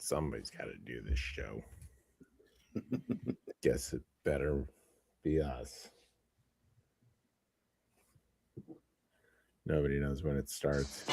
Somebody's got to do this show. Guess it better be us. Nobody knows when it starts.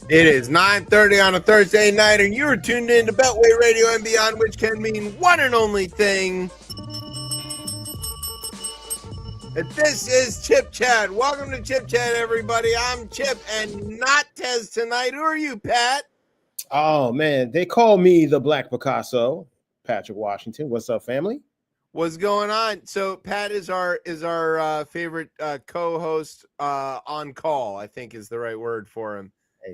It is 9:30 on a Thursday night, and you're tuned in to Beltway Radio and Beyond, which can mean one and only thing. And this is ChipChat. Welcome to ChipChat, everybody. I'm Chip, and not Tez tonight. Who are you, Pat? Oh, man. They call me the Black Picasso, Patrick Washington. What's up, family? What's going on? So Pat is our favorite co-host on call, I think is the right word for him.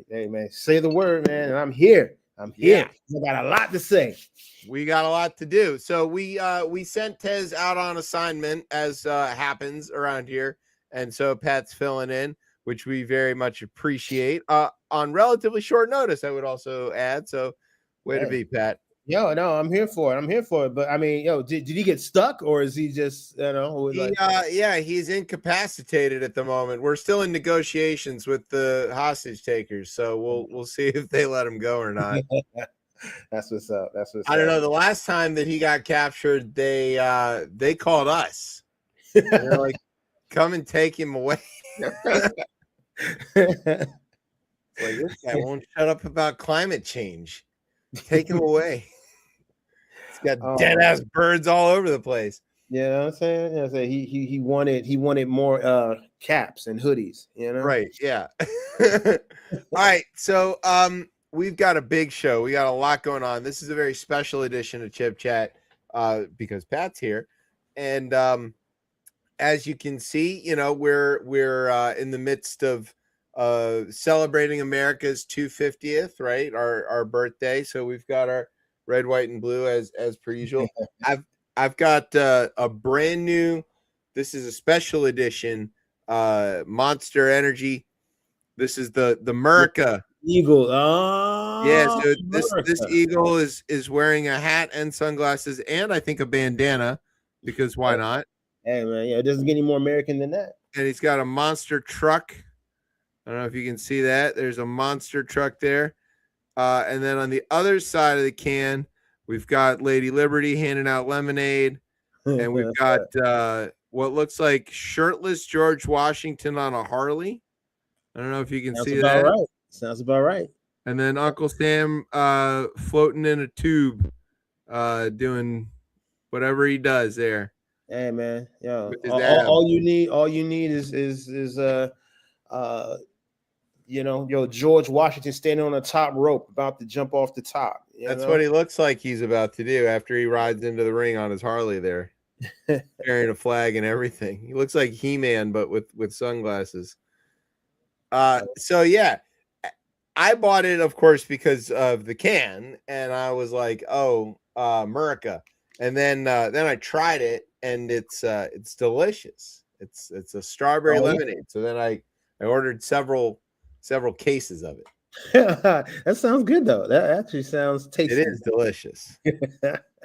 Hey, man, say the word, man, and I'm here. Yeah. I got a lot to say. We got a lot to do. So we sent Tez out on assignment, as happens around here, and so Pat's filling in, which we very much appreciate. On relatively short notice, I would also add. So, way to be, Pat. Yo, no, I'm here for it. But I mean, did he get stuck, or is he just, he's incapacitated at the moment. We're still in negotiations with the hostage takers, so we'll see if they let him go or not. That's what's up. I don't know. The last time that he got captured, they called us. They're like, "Come and take him away." Like, this guy won't shut up about climate change. Take him away. He's got dead ass birds all over the place. You know what I'm saying? Yeah, so he wanted more caps and hoodies, you know? Right, yeah. All right, so we've got a big show. We got a lot going on. This is a very special edition of Chip Chat because Pat's here. And as you can see, we're in the midst of celebrating America's 250th, right? Our birthday. So we've got our red, white, and blue as per usual. I've got a brand new. This is a special edition Monster Energy. This is the America Eagle. Oh, yeah. So this eagle is wearing a hat and sunglasses, and I think a bandana, because why not? Hey man, yeah, it doesn't get any more American than that. And he's got a monster truck. I don't know if you can see that. There's a monster truck there. And then on the other side of the can, we've got Lady Liberty handing out lemonade. And we've got what looks like shirtless George Washington on a Harley. I don't know if you can see that. Right. Sounds about right. And then Uncle Sam floating in a tube, doing whatever he does there. Hey man, all you need is George Washington standing on a top rope about to jump off the top. That's what he looks like he's about to do after he rides into the ring on his Harley there, carrying a flag and everything. He looks like He-Man, but with sunglasses. So yeah, I bought it, of course, because of the can, and I was like, "Oh, America!" And then I tried it, and it's delicious. It's a strawberry lemonade. So then I ordered several cases of it. That sounds good though. That actually sounds tasty. It is delicious.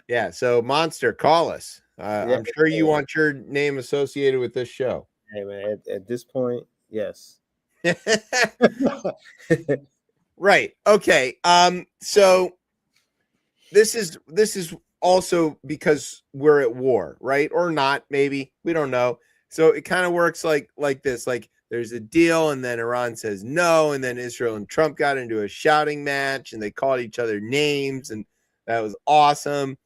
Yeah. So Monster, call us. I'm sure you want your name associated with this show. Hey man, at this point, yes. Right. Okay. So this is also because we're at war, right? Or not, maybe. We don't know. So it kind of works like this. Like there's a deal, and then Iran says no, and then Israel and Trump got into a shouting match, and they called each other names, and that was awesome.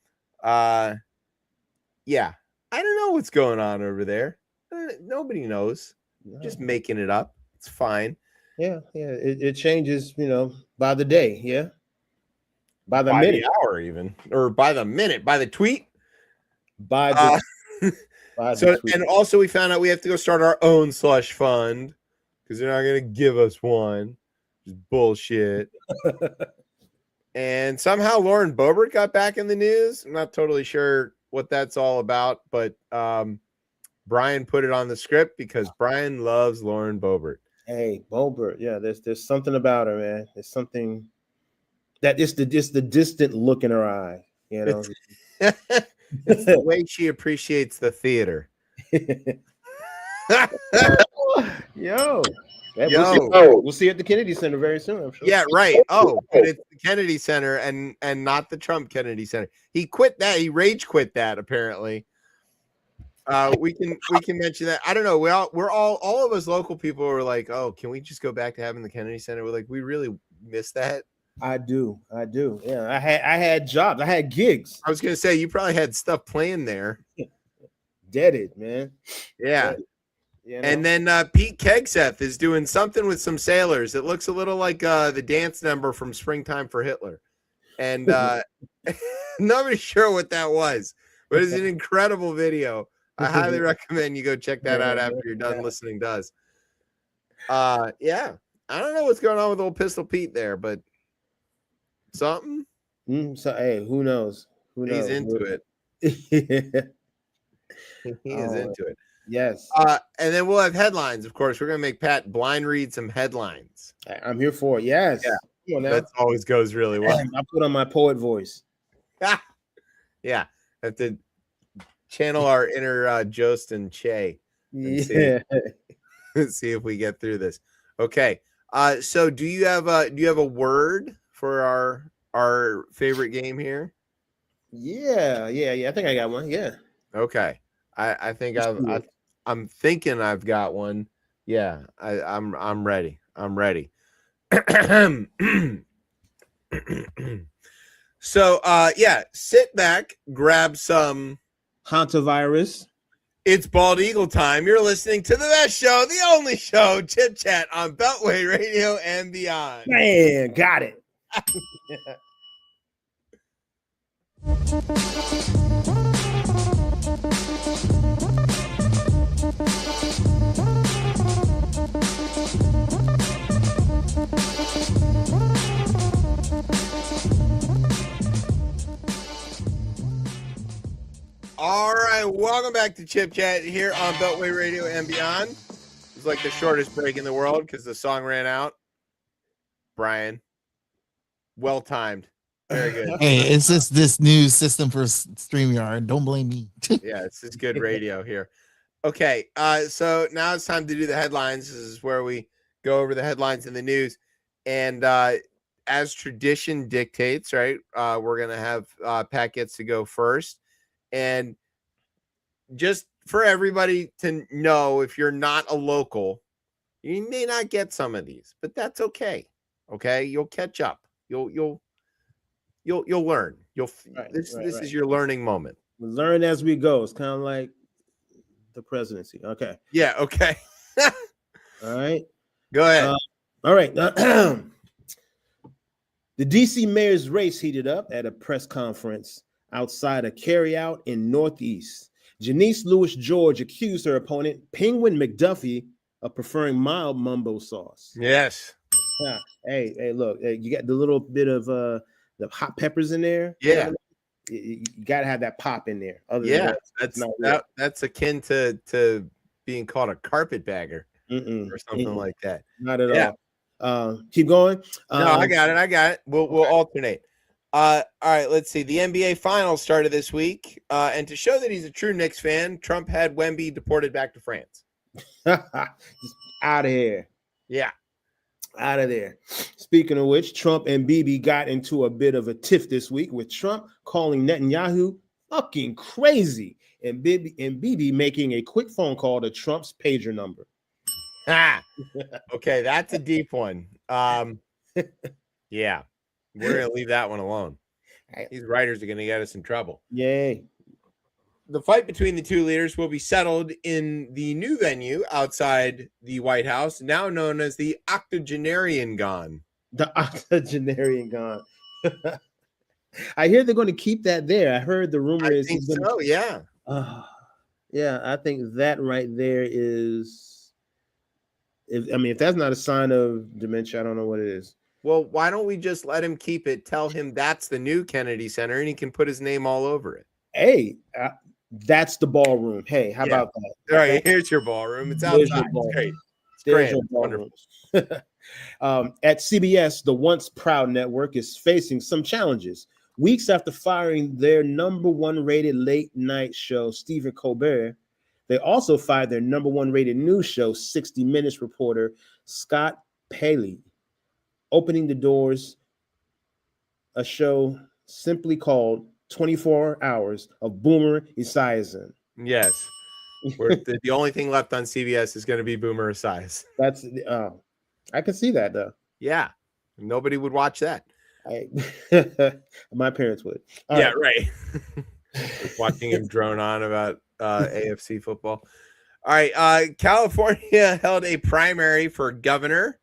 Yeah. I don't know what's going on over there. Nobody knows. just making it up. It's fine. Yeah. It changes, by the day. Yeah. By the By minute. the hour, even, or by the minute, by the tweet. By the So, tweet. and also we found out we have to go start our own slush fund because they're not going to give us one. Just bullshit. And somehow Lauren Boebert got back in the news. I'm not totally sure what that's all about, but Brian put it on the script because Brian loves Lauren Boebert. Hey, Boebert. Yeah, there's something about her, man. There's something that it's the distant look in her eye, It's the way she appreciates the theater. Yo. Yo. We'll see you at the Kennedy Center very soon, I'm sure. Yeah, right. Oh, but it's the Kennedy Center and not the Trump Kennedy Center. He quit that. He rage quit that apparently. We can mention that. I don't know. We're all of us local people were like, oh, can we just go back to having the Kennedy Center? We're like, we really miss that. I do. Yeah, I had jobs. I had gigs. I was gonna say you probably had stuff playing there. Deaded, man. Yeah. Deaded. And then Pete Kegseth is doing something with some sailors. It looks a little like the dance number from Springtime for Hitler. And nobody's sure what that was, but it's an incredible video. I highly recommend you go check that out after you're done listening to us. Yeah. I don't know what's going on with old Pistol Pete there, but something. So hey, who knows? He's into it. He is into it. Yes. And then we'll have headlines. Of course, we're gonna make Pat blind read some headlines. I'm here for it. Yes. Yeah. That always goes really well. I put on my poet voice. Yeah. Have to channel our inner Jost and Che. And see if we get through this. Okay. So do you have a word for our favorite game here? Yeah. I think I got one. Yeah. Okay. I think I'm thinking I've got one. Yeah, I'm ready. I'm ready. So yeah, sit back, grab some hantavirus. It's Bald Eagle time. You're listening to the best show, the only show, Chip Chat on Beltway Radio and beyond. Man, got it. All right, welcome back to Chip Chat here on Beltway Radio and beyond. It's like the shortest break in the world because the song ran out. Brian, well timed, very good. Hey, it's just this new system for StreamYard. Don't blame me. Yeah, it's just good radio here. Okay, so now it's time to do the headlines. This is where we go over the headlines in the news, and as tradition dictates, right? We're gonna have Pat gets to go first. And just for everybody to know, if you're not a local, you may not get some of these, but that's okay. Okay, you'll catch up. You'll learn. This is your learning moment. We learn as we go. It's kind of like the presidency. Okay. Yeah. Okay. All right. Go ahead. All right. The DC mayor's race heated up at a press conference outside a carryout in Northeast. Janice Lewis George accused her opponent, Penguin McDuffie, of preferring mild mumbo sauce. Yes. Yeah. Hey, look, you got the little bit of the hot peppers in there. Yeah. You got to have that pop in there. That's akin to being called a carpetbagger or something like that. Not at all. Keep going. No, I got it. We'll alternate. All right, let's see. The NBA Finals started this week, and to show that he's a true Knicks fan, Trump had Wemby deported back to France. Just out of here. Yeah. Out of there. Speaking of which, Trump and Bibi got into a bit of a tiff this week, with Trump calling Netanyahu fucking crazy and Bibi making a quick phone call to Trump's pager number. Okay, that's a deep one. Yeah. We're going to leave that one alone. These writers are going to get us in trouble. Yay. the fight between the two leaders will be settled in the new venue outside the White House, now known as the Octogenarian Gone. The octogenarian gone. I hear they're going to keep that there. I heard the rumor I is think he's going so, yeah. yeah, I think that right there is. If that's not a sign of dementia, I don't know what it is. Well, why don't we just let him keep it? Tell him that's the new Kennedy Center, and he can put his name all over it. Hey, that's the ballroom. Hey, how about that? All right, here's your ballroom. It's There's outside. your ballroom. It's great. It's There's grand. your It's ballroom. wonderful. At CBS, the once proud network is facing some challenges. Weeks after firing their number one rated late night show, Stephen Colbert, they also fired their number one rated news show, 60 Minutes reporter Scott Paley, opening the doors, a show simply called 24 Hours of Boomer Esiason. Yes. The only thing left on CBS is going to be Boomer Esiason. That's I can see that though. Yeah. Nobody would watch that. My parents would. All right. Watching him drone on about AFC football. All right. California held a primary for governor.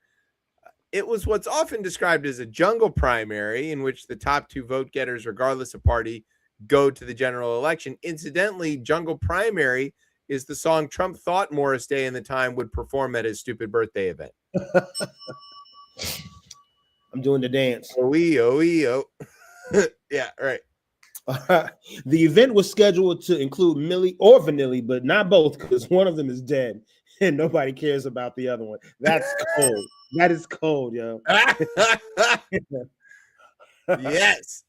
It was what's often described as a jungle primary, in which the top two vote getters, regardless of party, go to the general election. Incidentally, jungle primary is the song Trump thought Morris Day in the time would perform at his stupid birthday event. I'm doing the dance. Oh. Yeah, right. The event was scheduled to include Millie or Vanilli, but not both because one of them is dead and nobody cares about the other one. That's cold. That is cold, yo. Yes.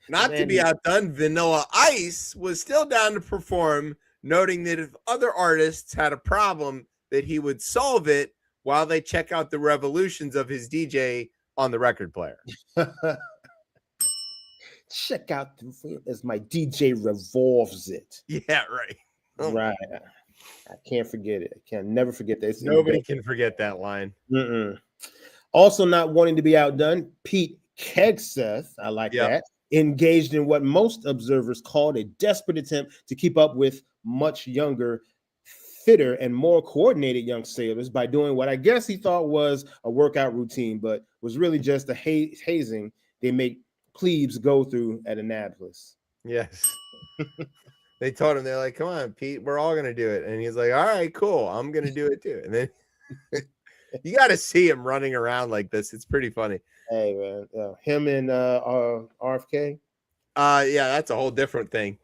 Not to be outdone, Vanilla Ice was still down to perform, noting that if other artists had a problem, that he would solve it while they check out the revolutions of his DJ on the record player. Check out as my DJ revolves it. Yeah, right. Right. I can't forget it. I can never forget this. Nobody can forget that line. Also not wanting to be outdone, Pete Hegseth, I like that, engaged in what most observers called a desperate attempt to keep up with much younger, fitter, and more coordinated young sailors by doing what I guess he thought was a workout routine, but was really just a hazing they make plebes go through at Annapolis. Yes. They told him, they're like, come on, Pete, we're all going to do it. And he's like, all right, cool. I'm going to do it too. And then you got to see him running around like this. It's pretty funny. Hey, man. Him and RFK? Yeah, that's a whole different thing.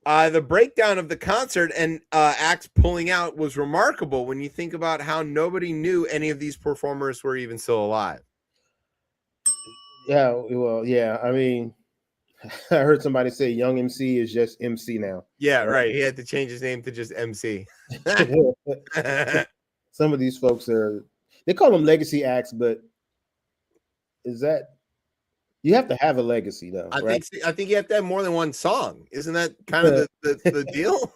The breakdown of the concert and acts pulling out was remarkable when you think about how nobody knew any of these performers were even still alive. Yeah, well, yeah. I mean, I heard somebody say Young MC is just MC now. Yeah, right. He had to change his name to just MC. Some of these folks they call them legacy acts, but is that you have to have a legacy though? I think you have to have more than one song. Isn't that kind of the deal?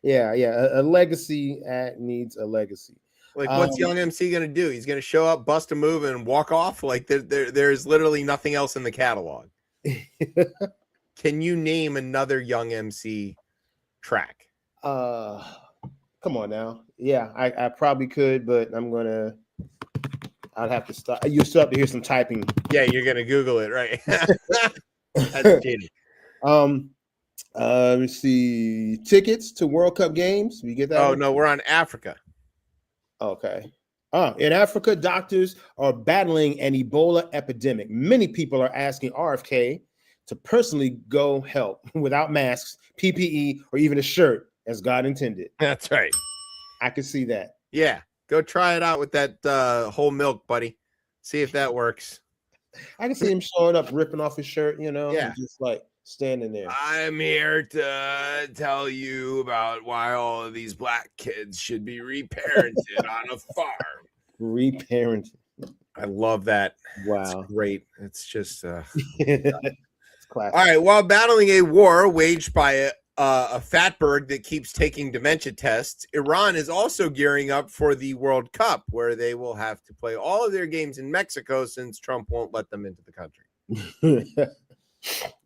Yeah. A legacy act needs a legacy. Like, what's Young MC going to do? He's going to show up, bust a move, and walk off? Like, there's literally nothing else in the catalog. Can you name another Young MC track? Come on now. Yeah, I probably could, but I'd have to stop. You still have to hear some typing. Yeah, you're gonna Google it, right? That's cheating. Let's see. Tickets to World Cup games. We get that? Oh no, we're on Africa. Okay. In Africa, doctors are battling an Ebola epidemic. Many people are asking RFK to personally go help without masks, PPE, or even a shirt, as God intended. That's right. I can see that. Yeah. Go try it out with that whole milk, buddy. See if that works. I can see him showing up, ripping off his shirt, yeah. Just like standing there. I'm here to tell you about why all of these black kids should be reparented on a farm. Reparented. I love that. Wow. It's great. It's just it's classic. All right. While battling a war waged by a fatberg that keeps taking dementia tests, Iran is also gearing up for the World Cup, where they will have to play all of their games in Mexico since Trump won't let them into the country.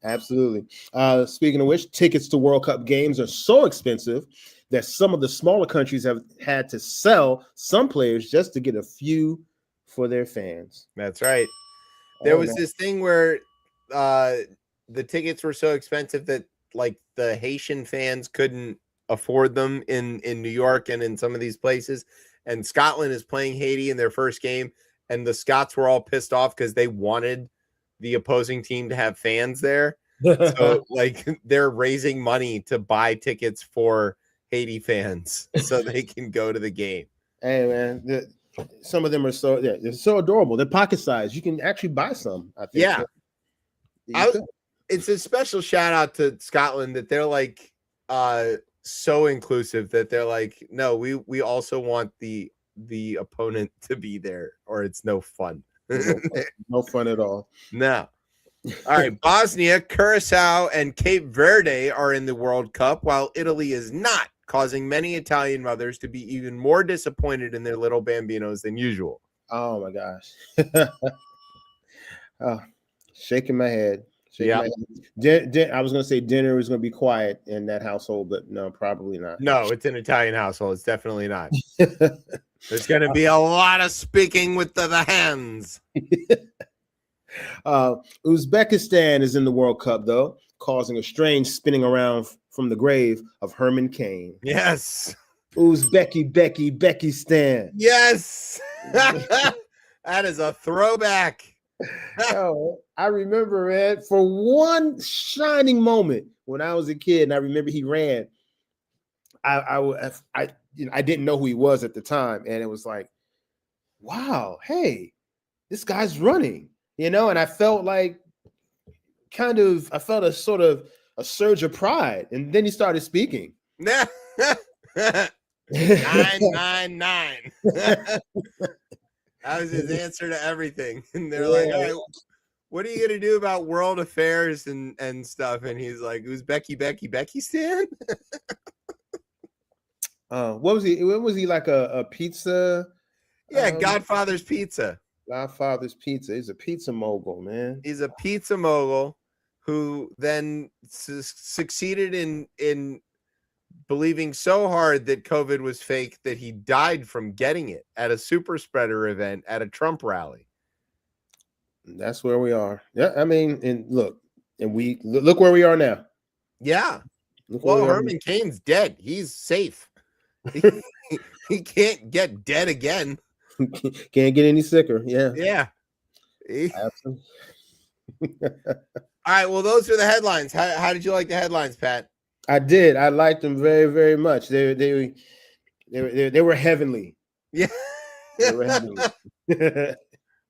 Absolutely. Speaking of which, tickets to World Cup games are so expensive that some of the smaller countries have had to sell some players just to get a few for their fans. That's right. There was man. this thing where the tickets were so expensive that like the Haitian fans couldn't afford them in New York and in some of these places. And Scotland is playing Haiti in their first game, and the Scots were all pissed off because they wanted the opposing team to have fans there. So like they're raising money to buy tickets for Haiti fans so they can go to the game. Hey man, some of them are they're so adorable. They're pocket size. You can actually buy some. I think. Yeah, it's a special shout out to Scotland that they're like so inclusive that they're like, no, we also want the opponent to be there, or it's no fun. No fun at all. No. All right, Bosnia, Curacao, and Cape Verde are in the World Cup, while Italy is not, causing many Italian mothers to be even more disappointed in their little bambinos than usual. Oh my gosh. Oh, shaking my head. I was going to say dinner was going to be quiet in that household, but no, probably not. No, it's an Italian household. It's definitely not. There's going to be a lot of speaking with the hands. Uzbekistan is in the World Cup, though, causing a strange spinning around from the grave of Herman Cain. Yes. Uzbekistan. Yes. That is a throwback. Oh, I remember, man, for one shining moment when I was a kid, and I remember he ran. I didn't know who he was at the time, and it was like, wow, hey, this guy's running, and I felt like I felt a sort of a surge of pride, and then he started speaking. 999. That was his answer to everything. And they're like, all right, what are you going to do about world affairs and stuff? And he's like, who's Becky Stan? What was he? What was he, like a pizza? Yeah, Godfather's Pizza. Godfather's Pizza. He's a pizza mogul, man. He's a pizza mogul who then succeeded in believing so hard that COVID was fake that he died from getting it at a super spreader event at a Trump rally. That's where we are. Yeah, I mean, and look where we are now. Yeah. Well, Herman Cain's dead. He's safe. He can't get dead again. Can't get any sicker. Yeah. Yeah. Absolutely. All right. Well, those are the headlines. How did you like the headlines, Pat? I did. I liked them very, very much. They were heavenly. Yeah. They were heavenly.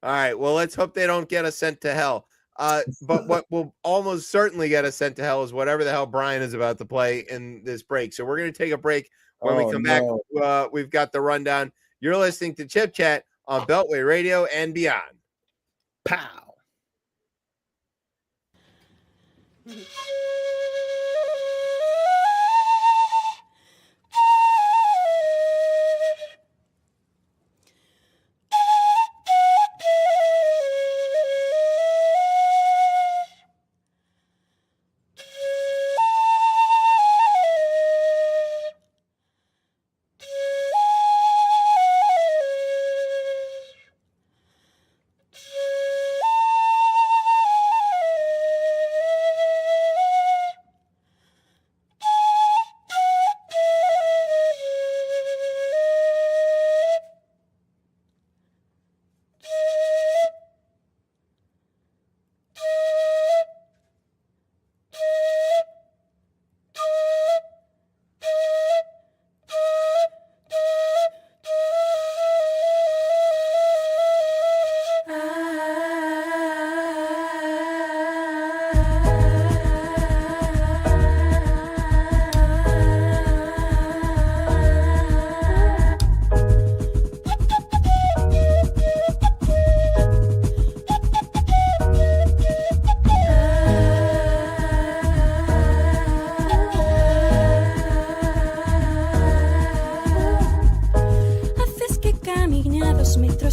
All right. Well, let's hope they don't get us sent to hell. But what will almost certainly get us sent to hell is whatever the hell Brian is about to play in this break. So we're going to take a break. When we come back, we've got the rundown. You're listening to Chip Chat on Beltway Radio and beyond. Pow.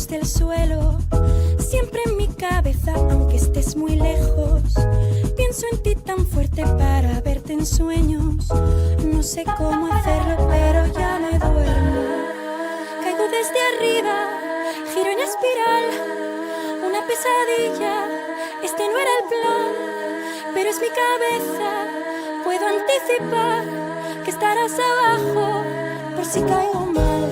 Del suelo, siempre en mi cabeza, aunque estés muy lejos, pienso mis sueños. No sé cómo hacerlo, pero ya me duermo. Caigo desde arriba, giro en espiral. Una pesadilla, este no era el plan, pero es mi cabeza. Puedo anticipar que estarás abajo por si caigo mal.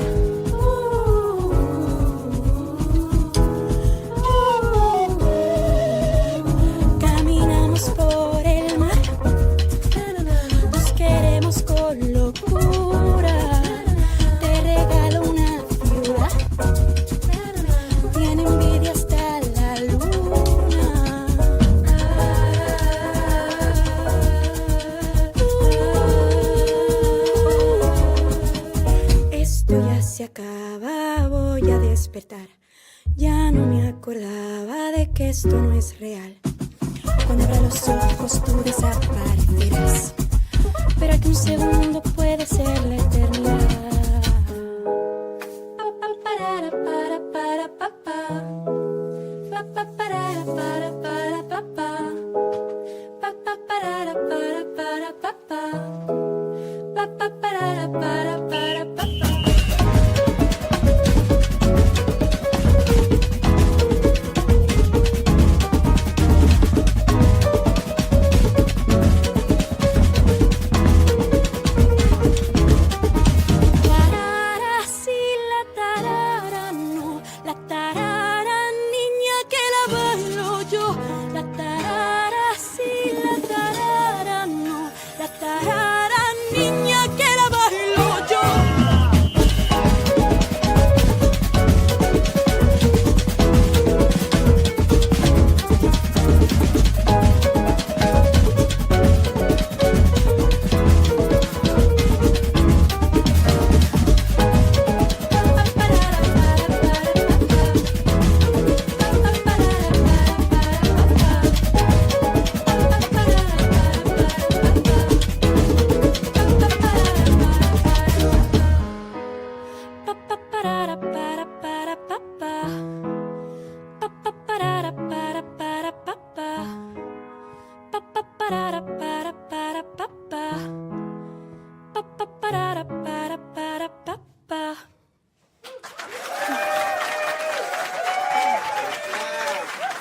Caminamos por el mar, nos queremos con locura. Te regalo una ciudad, tiene envidia hasta la luna. Esto ya se acaba, voy a despertar. Ya no me acordaba de que esto no es real. Cuando abra los ojos tú desaparecerás, pero que un segundo puede ser la eternidad.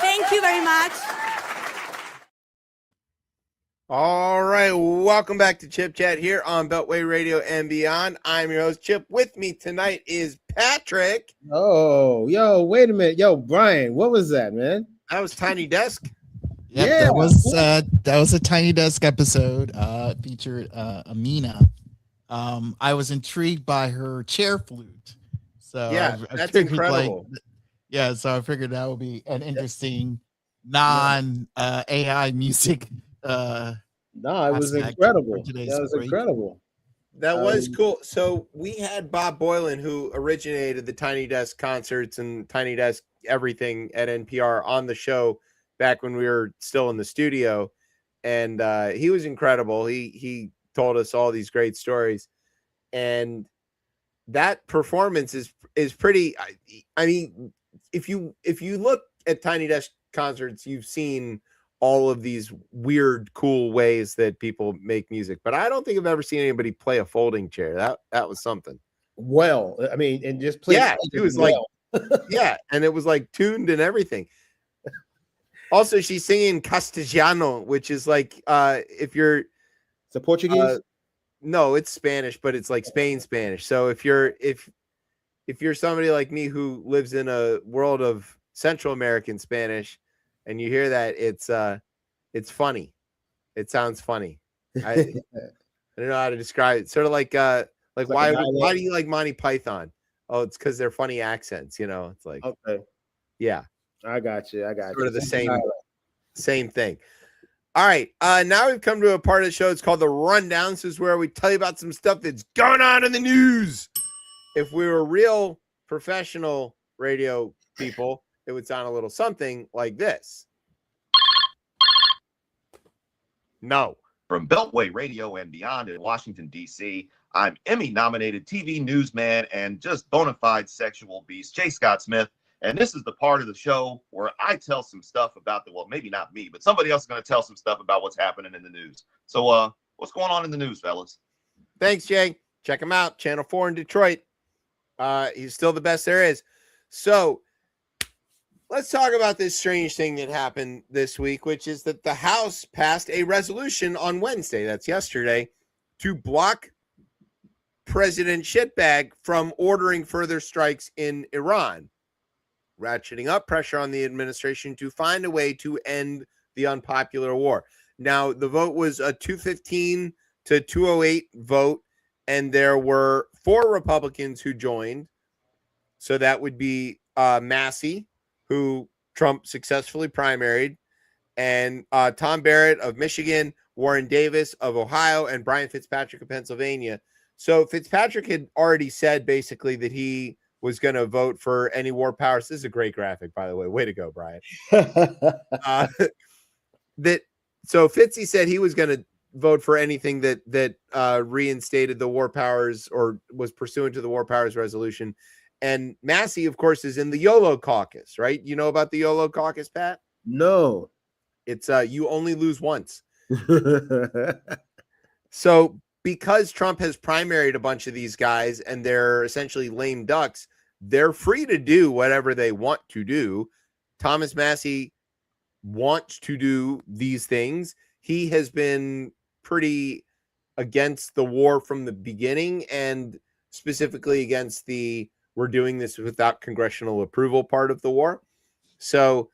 Thank you very much. All right, welcome back to Chip Chat here on Beltway Radio and Beyond. I'm your host, Chip. With me tonight is Patrick. Oh, yo, wait a minute. Yo, Brian, what was that, man? That was Tiny Desk. Yep, Yeah. that was a Tiny Desk episode. Featured Amina. I was intrigued by her chair flute. So Yeah, I that's figured, incredible. So I figured that would be an interesting non AI music. No, it was aspect incredible. for today's That was break. incredible. That was cool. So we had Bob Boylan, who originated the Tiny Desk concerts and Tiny Desk everything at NPR, on the show back when we were still in the studio, and he was incredible. He told us all these great stories, and that performance is pretty. I mean, if you look at Tiny Desk concerts, you've seen all of these weird, cool ways that people make music, but I don't think I've ever seen anybody play a folding chair. That was something. Well, I mean, and just play. Yeah, it was like, yeah, and it was like tuned and everything. Also, she's singing Castellano, which is like if you're It's a Portuguese. no, it's Spanish, but it's like Spain Spanish. So if you're somebody like me who lives in a world of Central American Spanish, and you hear that, it's funny. It sounds funny. I don't know how to describe it. Sort of like why do you like Monty Python? Oh, it's because they're funny accents. It's like, Okay, yeah, I got you. sort of the same thing. All right, now we've come to a part of the show. It's called the Rundown. This is where we tell you about some stuff that's going on in the news. If we were real professional radio people, it would sound a little something like this. No. From Beltway Radio and Beyond in Washington, D.C., I'm Emmy-nominated TV newsman and just bona fide sexual beast, J. Scott Smith. And this is the part of the show where I tell some stuff about well, maybe not me, but somebody else is going to tell some stuff about what's happening in the news. So What's going on in the news, fellas? Thanks, Jay. Check him out. Channel 4 in Detroit. He's still the best there is. So let's talk about this strange thing that happened this week, which is that the House passed a resolution on Wednesday, that's yesterday, to block President Shitbag from ordering further strikes in Iran, ratcheting up pressure on the administration to find a way to end the unpopular war. Now, the vote was a 215 to 208 vote, and there were 4 Republicans who joined. So that would be Massey, who Trump successfully primaried, and Tom Barrett of Michigan, Warren Davis of Ohio, and Brian Fitzpatrick of Pennsylvania. So Fitzpatrick had already said basically that he was going to vote for any war powers. This is a great graphic, by the way. Way to go, Brian. So Fitzy said he was going to vote for anything that reinstated the war powers or was pursuant to the war powers resolution. And Massey, of course, is in the YOLO caucus, right? You know about the YOLO caucus, Pat? No. It's you only lose once. So because Trump has primaried a bunch of these guys and they're essentially lame ducks, they're free to do whatever they want to do. Thomas Massey wants to do these things. He has been pretty against the war from the beginning, and specifically against the we're doing this without congressional approval part of the war. So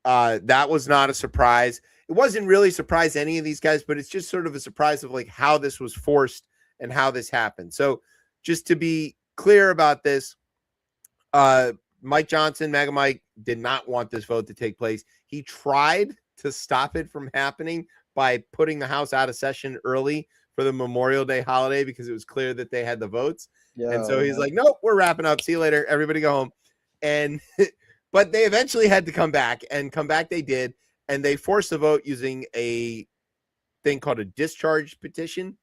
that was not a surprise. It wasn't really a surprise to any of these guys, but it's just sort of a surprise of like how this was forced and how this happened. So just to be clear about this, Mike Johnson, MAGA Mike, did not want this vote to take place. He tried to stop it from happening by putting the House out of session early for the Memorial Day holiday because it was clear that they had the votes. And so he's like, nope, we're wrapping up. See you later. Everybody go home. And but they eventually had to come back, and come back they did. And they forced the vote using a thing called a discharge petition.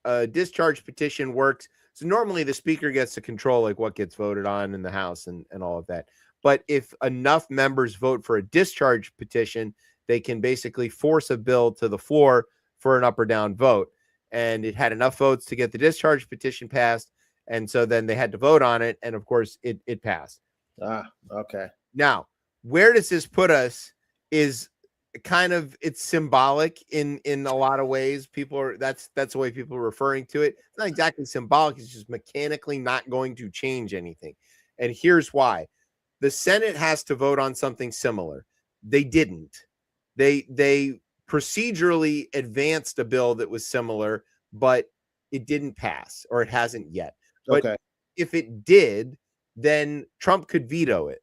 A discharge petition works. So normally the speaker gets to control like what gets voted on in the House and all of that. But if enough members vote for a discharge petition, they can basically force a bill to the floor for an up or down vote. And it had enough votes to get the discharge petition passed. And so then they had to vote on it. And of course it passed. Okay. Now, where does this put us is kind of, it's symbolic in a lot of ways. People are, that's the way people are referring to it. It's not exactly symbolic. It's just mechanically not going to change anything. And here's why. The Senate has to vote on something similar. They didn't. They procedurally advanced a bill that was similar, but it didn't pass, or it hasn't yet. But Okay. if it did, then Trump could veto it.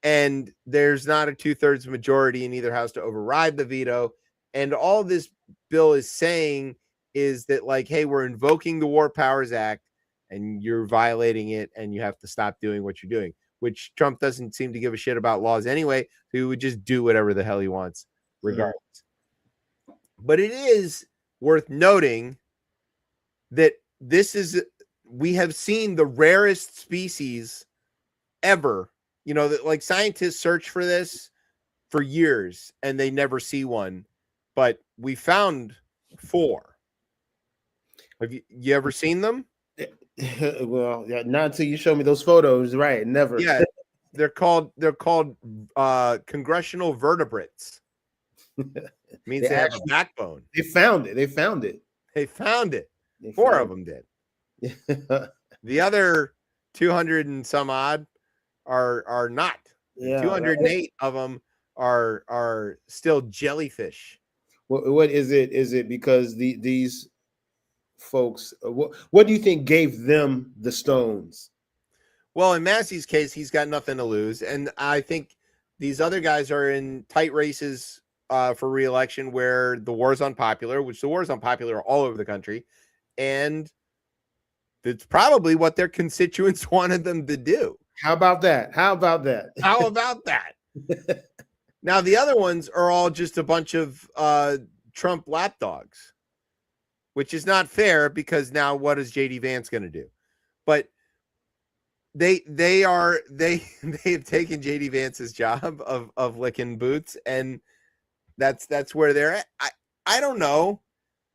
And there's not a 2/3 majority in either house to override the veto. And all this bill is saying is that, like, hey, we're invoking the War Powers Act and you're violating it and you have to stop doing what you're doing, which Trump doesn't seem to give a shit about laws anyway. So he would just do whatever the hell he wants regardless. But it is worth noting that we have seen the rarest species ever. You know, that like scientists search for this for years and they never see one, but we found 4. Have you ever seen them? Well, yeah, not until you show me those photos, right? Never. Yeah, they're called congressional vertebrates. Means they have a backbone. They found it. They found it. They found it. 4 of them did. The other 200 and some odd are not. Yeah, 208 of them are still jellyfish. What is it? Is it because these folks? What do you think gave them the stones? Well, in Massey's case, he's got nothing to lose, and I think these other guys are in tight races for re-election where the war is unpopular, which the war is unpopular all over the country, and it's probably what their constituents wanted them to do. How about that? How about that? How about that? Now, the other ones are all just a bunch of Trump lapdogs, which is not fair because now what is JD Vance going to do? But they have taken JD Vance's job of licking boots, and that's where they're at. I don't know.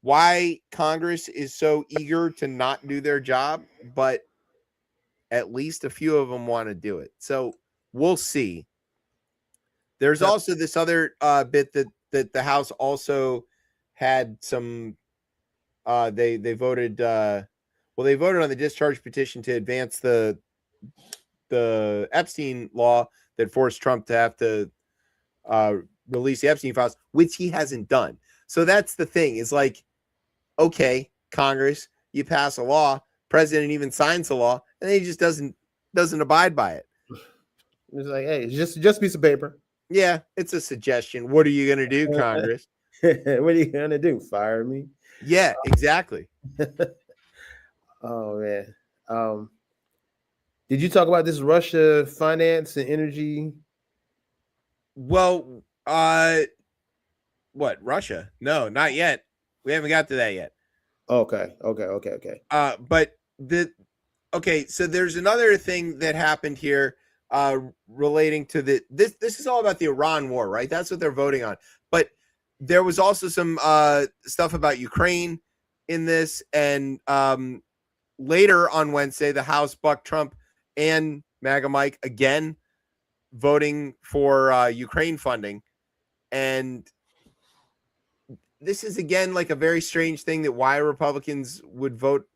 why Congress is so eager to not do their job, but at least a few of them want to do it. So we'll see. There's also this other bit that the House also had some. They voted. They voted on the discharge petition to advance the Epstein law that forced Trump to have to release the Epstein files, which he hasn't done. So that's the thing. Is like, okay, Congress, you pass a law, president even signs the law, and then he just doesn't abide by it. It's like, hey, it's just a piece of paper. Yeah, it's a suggestion. What are you going to do, Congress? What are you going to do? Fire me? Yeah, exactly. Oh, man. Did you talk about this Russia finance and energy? Well, what, Russia? No, not yet. We haven't got to that yet. Okay. But so there's another thing that happened here relating to this is all about the Iran war, right? That's what they're voting on. But there was also some stuff about Ukraine in this, and later on Wednesday, the House bucked Trump and MAGA Mike again, voting for Ukraine funding. And this is, again, like a very strange thing that why Republicans would vote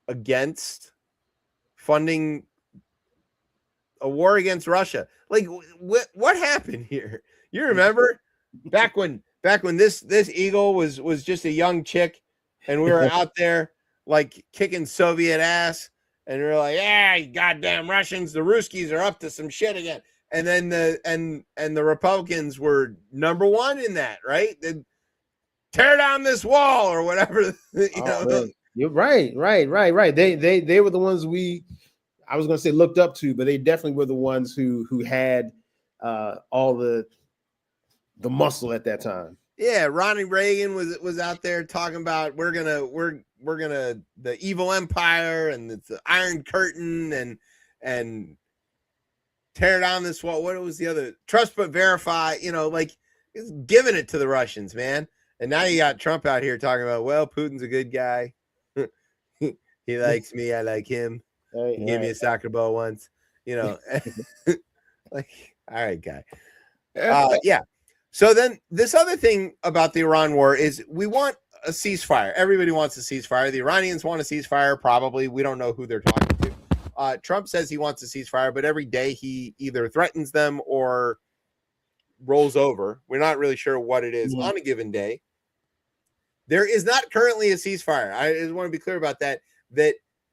against funding a war against Russia. Like, what happened here? You remember back when this eagle was just a young chick, and we were out there like kicking Soviet ass, and we were like, yeah, you goddamn Russians, the Ruskies are up to some shit again. And then the Republicans were number one in that, right? They'd tear down this wall or whatever. Man. You're right. They were the ones I was going to say looked up to, but they definitely were the ones who had all the muscle at that time. Yeah, Ronald Reagan was out there talking about we're gonna the evil empire and the Iron Curtain and tear down this wall. What was the other? Trust but verify. Like it's giving it to the Russians, man. And now you got Trump out here talking about, well, Putin's a good guy. He likes me. I like him. He gave me a soccer ball once. Like, all right, guy. Yeah. So then this other thing about the Iran war is we want a ceasefire. Everybody wants a ceasefire. The Iranians want a ceasefire, probably. We don't know who they're talking to. Trump says he wants a ceasefire, but every day he either threatens them or rolls over. We're not really sure what it is on a given day. There is not currently a ceasefire. I just want to be clear about that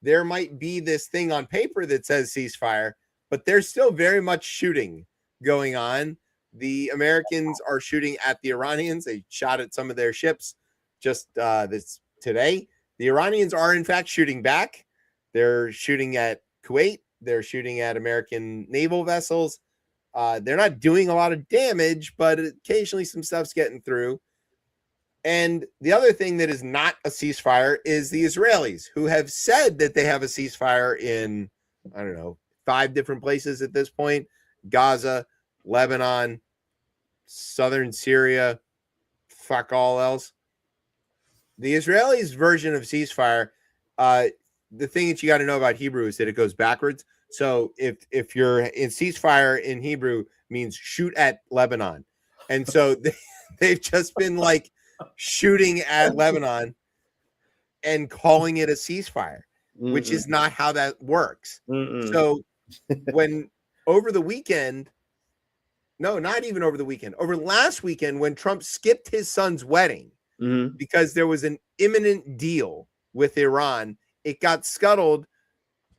there might be this thing on paper that says ceasefire, but there's still very much shooting going on. The Americans are shooting at the Iranians. They shot at some of their ships just this today. The Iranians are, in fact, shooting back. They're shooting at Kuwait. They're shooting at American naval vessels. They're not doing a lot of damage, but occasionally some stuff's getting through. And the other thing that is not a ceasefire is the Israelis, who have said that they have a ceasefire in, 5 different places at this point: Gaza, Lebanon, southern Syria, fuck all else. The Israelis' version of ceasefire, the thing that you got to know about Hebrew is that it goes backwards. So if you're in ceasefire in Hebrew means shoot at Lebanon. And so they've just been like shooting at Lebanon and calling it a ceasefire, which is not how that works. So when over the weekend, no, not even over the weekend, over last weekend, when Trump skipped his son's wedding because there was an imminent deal with Iran, it got scuttled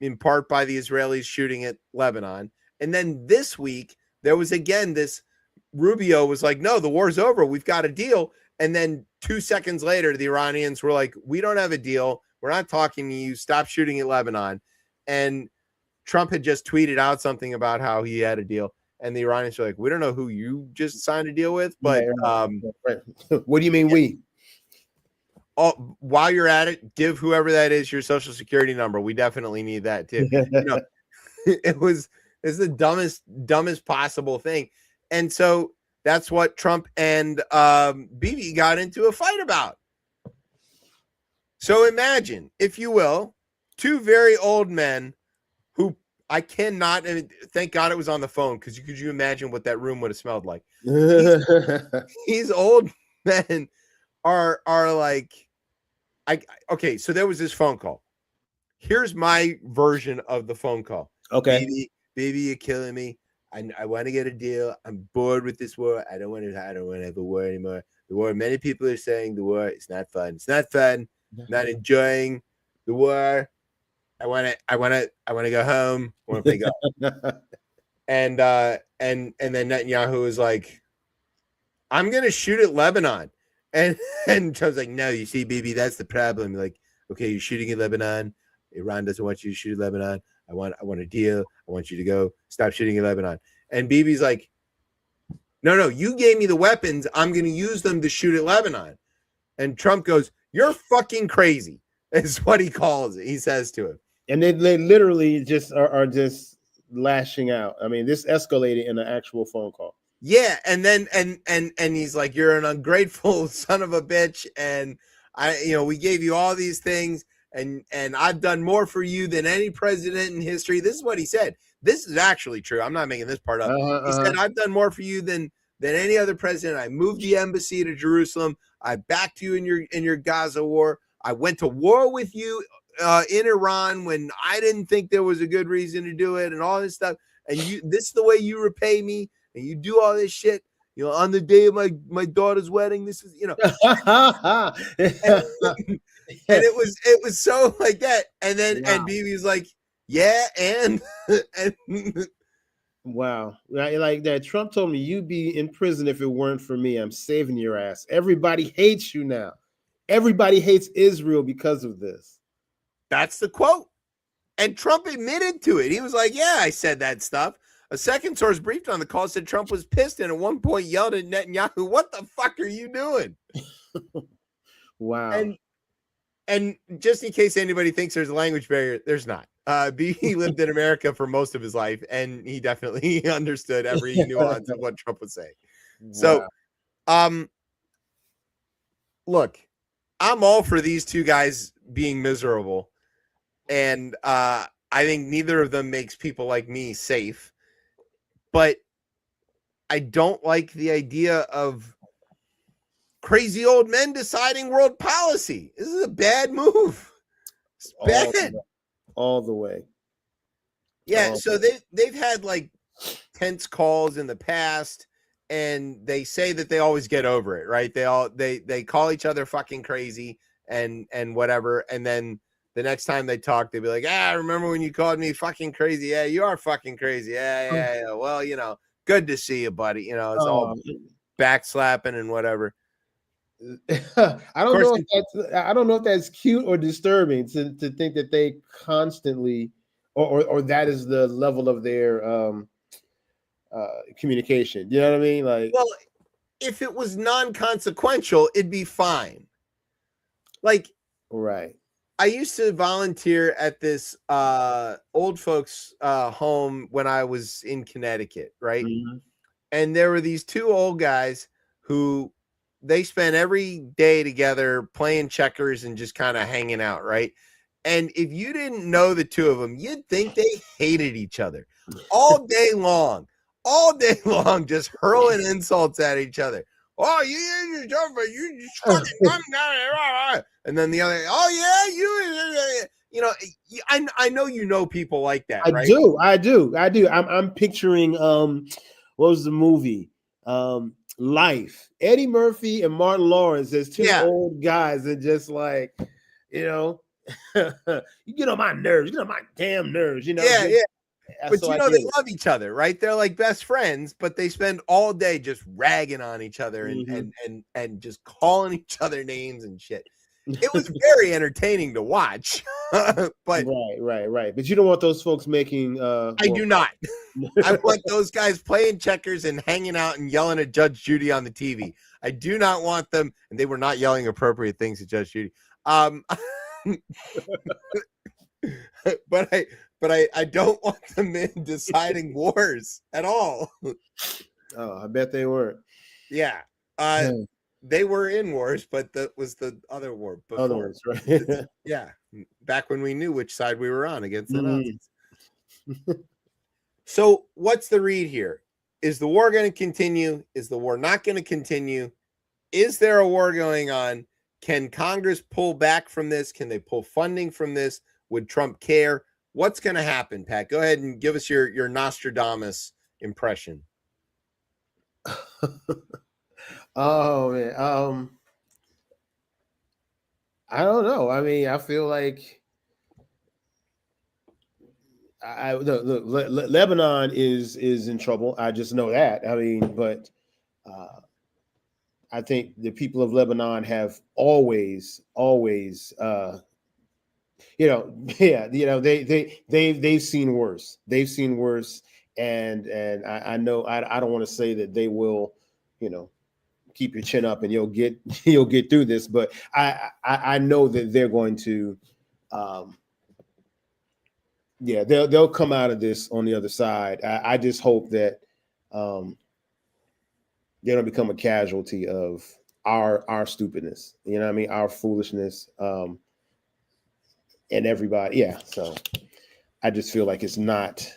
in part by the Israelis shooting at Lebanon. And then this week, there was again this Rubio was like, no, the war's over. We've got a deal. And then 2 seconds later, the Iranians were like, we don't have a deal. We're not talking to you. Stop shooting at Lebanon. And Trump had just tweeted out something about how he had a deal. And the Iranians were like, we don't know who you just signed a deal with. But what do you mean we? While you're at it, give whoever that is your social security number. We definitely need that too. It's the dumbest possible thing. And so that's what Trump and Bibi got into a fight about. So imagine, if you will, two very old men who I cannot, and thank God it was on the phone, because could you imagine what that room would have smelled like? These old men are like, okay, so there was this phone call. Here's my version of the phone call. Okay. Baby, you're killing me. I want to get a deal. I'm bored with this war. I don't want to have a war anymore. The war, many people are saying the war is not fun. It's not fun. I'm not enjoying the war. I want to go home. I want to play golf. And then Netanyahu was like, I'm gonna shoot at Lebanon. And Trump's like, no, you see, baby, that's the problem. Like, okay, you're shooting at Lebanon. Iran doesn't want you to shoot at Lebanon. I want a deal. I want you to go stop shooting at Lebanon. And Bibi's like, no, you gave me the weapons. I'm going to use them to shoot at Lebanon. And Trump goes, you're fucking crazy, is what he calls it. He says to him. And they literally just are just lashing out. I mean, this escalated in an actual phone call. Yeah, and then and he's like, you're an ungrateful son of a bitch, and we gave you all these things. And I've done more for you than any president in history. This is what he said. This is actually true. I'm not making this part up. He said, I've done more for you than any other president. I moved the embassy to Jerusalem. I backed you in your Gaza war. I went to war with you in Iran when I didn't think there was a good reason to do it, and all this stuff. And this is the way you repay me, and you do all this shit. On the day of my daughter's wedding, this is and it was so like that. And then and Bibi's like, yeah, and wow, like that. Trump told me you'd be in prison if it weren't for me. I'm saving your ass. Everybody hates you now. Everybody hates Israel because of this. That's the quote. And Trump admitted to it. He was like, yeah, I said that stuff. A second source briefed on the call said Trump was pissed and at one point yelled at Netanyahu, what the fuck are you doing? Wow. And just in case anybody thinks there's a language barrier, there's not. He lived in America for most of his life, and he definitely understood every nuance of what Trump was saying. Wow. So, look, I'm all for these two guys being miserable, and I think neither of them makes people like me safe. But I don't like the idea of crazy old men deciding world policy. This is a bad move. It's bad. All the way. Yeah, so they've had like tense calls in the past, and they say that they always get over it, right? They call each other fucking crazy and whatever, and then the next time they talk, they'll be like, remember when you called me fucking crazy? Yeah, you are fucking crazy. Yeah. Well, good to see you, buddy. It's all backslapping and whatever. I don't know if that's cute or disturbing to think that they constantly or that is the level of their communication. You know what I mean? Like, well, if it was non-consequential, it'd be fine. Like, right. I used to volunteer at this old folks home when I was in Connecticut, right? Mm-hmm. And there were these two old guys who they spent every day together playing checkers and just kind of hanging out, right? And if you didn't know the two of them, you'd think they hated each other all day long, just hurling insults at each other. Oh, you just fucking come down. And then the other, oh yeah, I know people like that. I do. I'm picturing what was the movie? Life. Eddie Murphy and Martin Lawrence as two old guys that just like, you get on my nerves, you get on my damn nerves, Yeah. But they love each other, right? They're like best friends, but they spend all day just ragging on each other and just calling each other names and shit. It was very entertaining to watch. But right. But you don't want those folks making I do not. I want those guys playing checkers and hanging out and yelling at Judge Judy on the TV. I do not want them, and they were not yelling appropriate things at Judge Judy. But I don't want them in deciding wars at all. Oh, I bet they weren't. Yeah. they were in wars, but that was the other war before. Other ones, right? Yeah, back when we knew which side we were on against the Mhm. Nazis. So what's the read here? Is the war going to continue? Is the war not going to continue? Is there a war going on? Can Congress pull back from this? Can they pull funding from this? Would Trump care? What's going to happen, Pat? Go ahead and give us your Nostradamus impression. Oh man, I don't know. I mean, I feel like look, Lebanon is in trouble. I just know that. I mean, but I think the people of Lebanon have always, they've seen worse. They've seen worse, and I know I don't want to say that they will, keep your chin up and you'll get through this, but I know that they're going to, they'll come out of this on the other side. I just hope that they don't become a casualty of our stupidness. You know what I mean? Our foolishness. And everybody, so I just feel like it's not,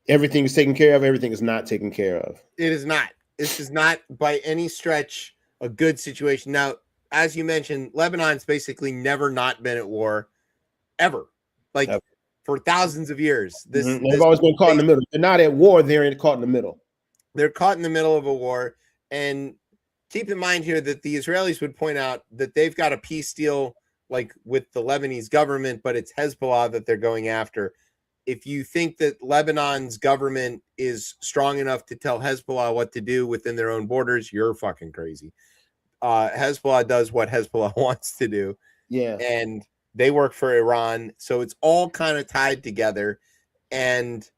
everything is taken care of. Everything is not taken care of. It is not. This is not by any stretch a good situation. Now, as you mentioned, Lebanon's basically never not been at war, ever, for thousands of years. They've always been caught in the middle. They're not at war. They're caught in the middle. They're caught in the middle of a war. And keep in mind here that the Israelis would point out that they've got a peace deal like with the Lebanese government, but it's Hezbollah that they're going after. If you think that Lebanon's government is strong enough to tell Hezbollah what to do within their own borders, you're fucking crazy. Hezbollah does what Hezbollah wants to do. Yeah. And they work for Iran. So it's all kind of tied together. And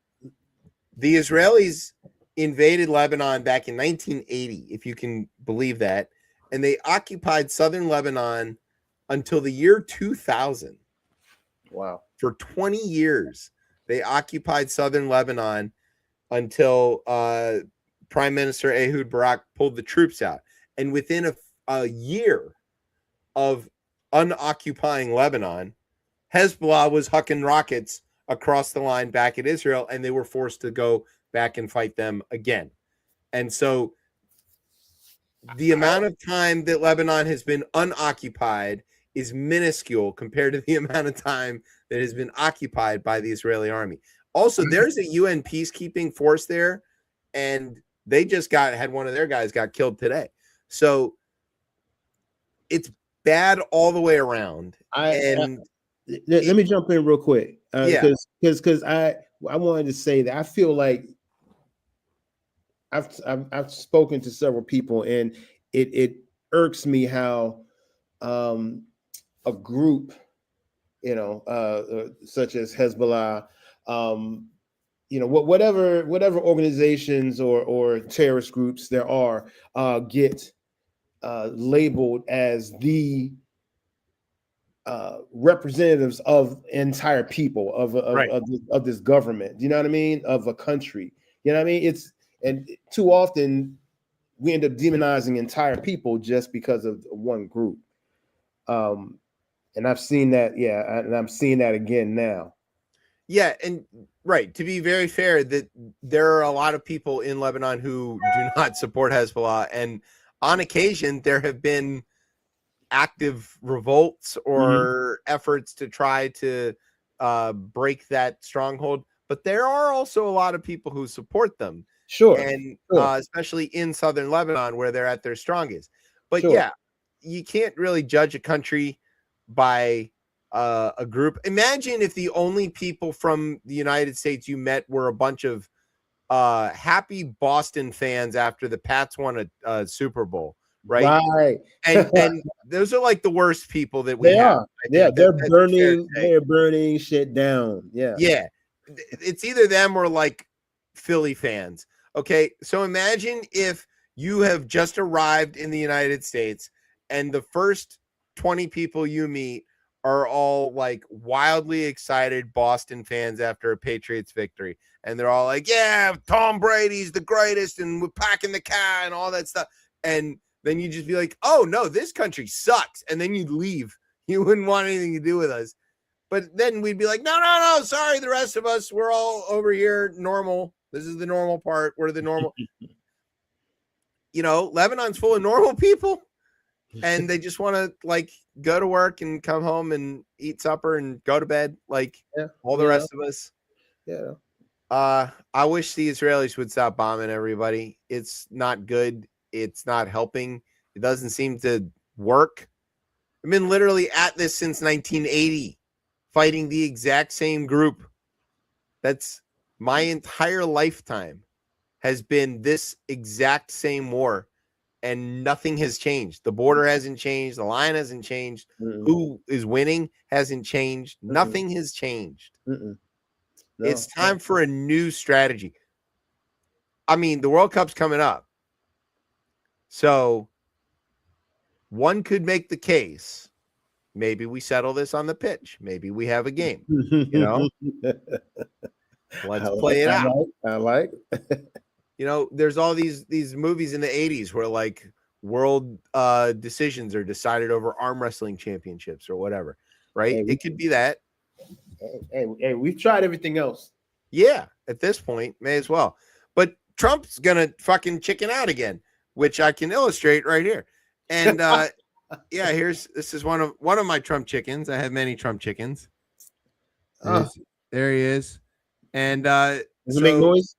the Israelis invaded Lebanon back in 1980, if you can believe that. And they occupied southern Lebanon until the year 2000. Wow. For 20 years, they occupied southern Lebanon until Prime Minister Ehud Barak pulled the troops out. And within a year of unoccupying Lebanon, Hezbollah was hucking rockets across the line back at Israel, and they were forced to go back and fight them again. And so the amount of time that Lebanon has been unoccupied is minuscule compared to the amount of time that has been occupied by the Israeli army. Also, there's a UN peacekeeping force there, and they just had one of their guys got killed today. So it's bad all the way around. Let me jump in real quick. Because I wanted to say that I feel like I've spoken to several people, and it irks me how a group, such as Hezbollah, whatever organizations or terrorist groups there are, get labeled as the representatives of entire people of this government. You know what I mean? Of a country. You know what I mean? And too often we end up demonizing entire people just because of one group. And I've seen that, and I'm seeing that again now. Yeah, and right, to be very fair, that there are a lot of people in Lebanon who do not support Hezbollah, and on occasion there have been active revolts or efforts to try to break that stronghold, but there are also a lot of people who support them. Sure. And especially in southern Lebanon where they're at their strongest. But yeah, you can't really judge a country by a group. Imagine if the only people from the United States you met were a bunch of happy Boston fans after the Pats won a Super Bowl, right? Right. And those are like the worst people that we have. Yeah, they're burning shit down. Yeah. Yeah. It's either them or like Philly fans. Okay, so imagine if you have just arrived in the United States and the first 20 people you meet are all like wildly excited Boston fans after a Patriots victory. And they're all like, yeah, Tom Brady's the greatest and we're packing the car and all that stuff. And then you just be like, oh, no, this country sucks. And then you'd leave. You wouldn't want anything to do with us. But then we'd be like, no, sorry, the rest of us, we're all over here normal. This is the normal part. We're the normal. Lebanon's full of normal people. And they just want to like go to work and come home and eat supper and go to bed like all the rest of us. Yeah. I wish the Israelis would stop bombing everybody. It's not good. It's not helping. It doesn't seem to work. I've been literally at this since 1980, fighting the exact same group. That's my entire lifetime has been this exact same war. And nothing has changed. The border hasn't changed. The line hasn't changed. Mm-mm. Who is winning hasn't changed. Mm-mm. Nothing has changed. No, it's time for a new strategy. I mean, the World Cup's coming up. So one could make the case. Maybe we settle this on the pitch. Maybe we have a game. Let's play it out. I like. There's all these movies in the 80s where like world decisions are decided over arm wrestling championships or whatever, right? It could be that. Hey, we've tried everything else. Yeah, at this point, may as well. But Trump's gonna fucking chicken out again, which I can illustrate right here. And this is one of my Trump chickens. I have many Trump chickens. There he is. And does it make noise?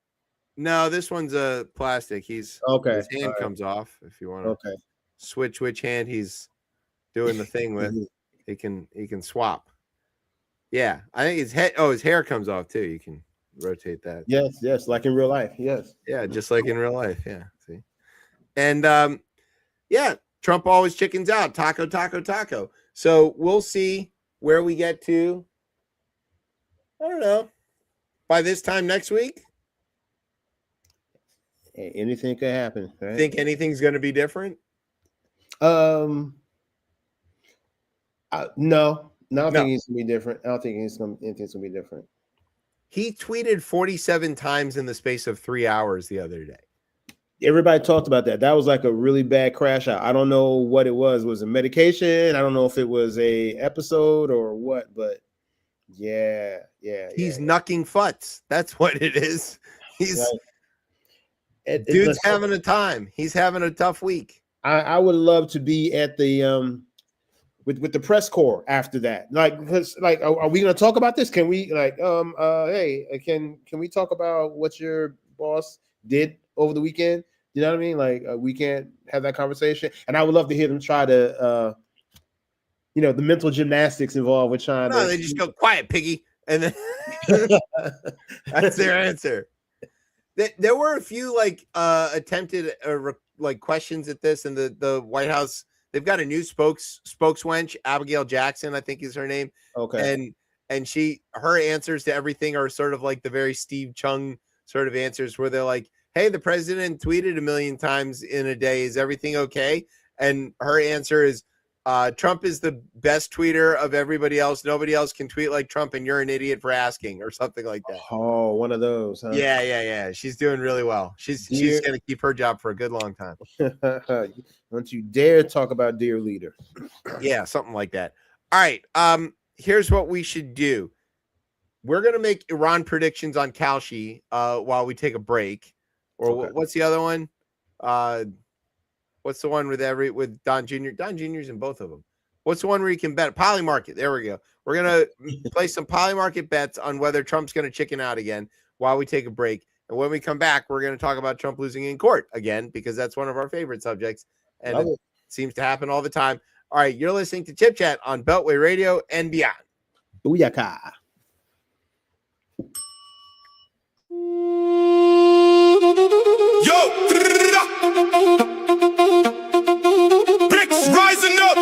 No, this one's a plastic. He's okay. His hand comes off. If you want to switch which hand he's doing the thing with, he can swap. Yeah, I think his hair comes off too. You can rotate that. Yes, like in real life. Yes. Yeah, just like in real life. Yeah. See, and Trump always chickens out. Taco, taco, taco. So we'll see where we get to. I don't know. By this time next week. Anything could happen. Right? Think anything's going to be different? No, I don't think it's going to be different. I don't think anything's going to be different. He tweeted 47 times in the space of 3 hours the other day. Everybody talked about that. That was like a really bad crash out. I don't know what it was. Was it medication? I don't know if it was a episode or what, but yeah. He's knucking futs. That's what it is. He's right. Dude's having a time. He's having a tough week. I would love to be at the with the press corps after that. Like, are we going to talk about this? Can we hey, can we talk about what your boss did over the weekend? You know what I mean? Like, we can't have that conversation. And I would love to hear them try to, the mental gymnastics involved with trying. No, they just go quiet, piggy, and then that's their answer. There were a few attempted questions at this, and the White House, they've got a new spokeswench, Abigail Jackson, I think is her name. Okay. And her answers to everything are sort of like the very Steve Chung sort of answers where they're like, hey, the president tweeted 1 million times in a day. Is everything okay? And her answer is, Trump is the best tweeter of everybody else. Nobody else can tweet like Trump, and you're an idiot for asking, or something like that. Oh, one of those, huh? Yeah. She's doing really well. She's going to keep her job for a good long time. Don't you dare talk about dear leader. Yeah, something like that. All right. Here's what we should do. We're going to make Iran predictions on Kalshi while we take a break. Or what's the other one? What's the one with Don Jr.? Don Jr.'s in both of them. What's the one where you can bet? Polymarket. There we go. We're going to play some Polymarket bets on whether Trump's going to chicken out again while we take a break. And when we come back, we're going to talk about Trump losing in court again, because that's one of our favorite subjects. And it seems to happen all the time. All right. You're listening to Chip Chat on Beltway Radio and beyond. Booyaka. Yo, bricks rising up,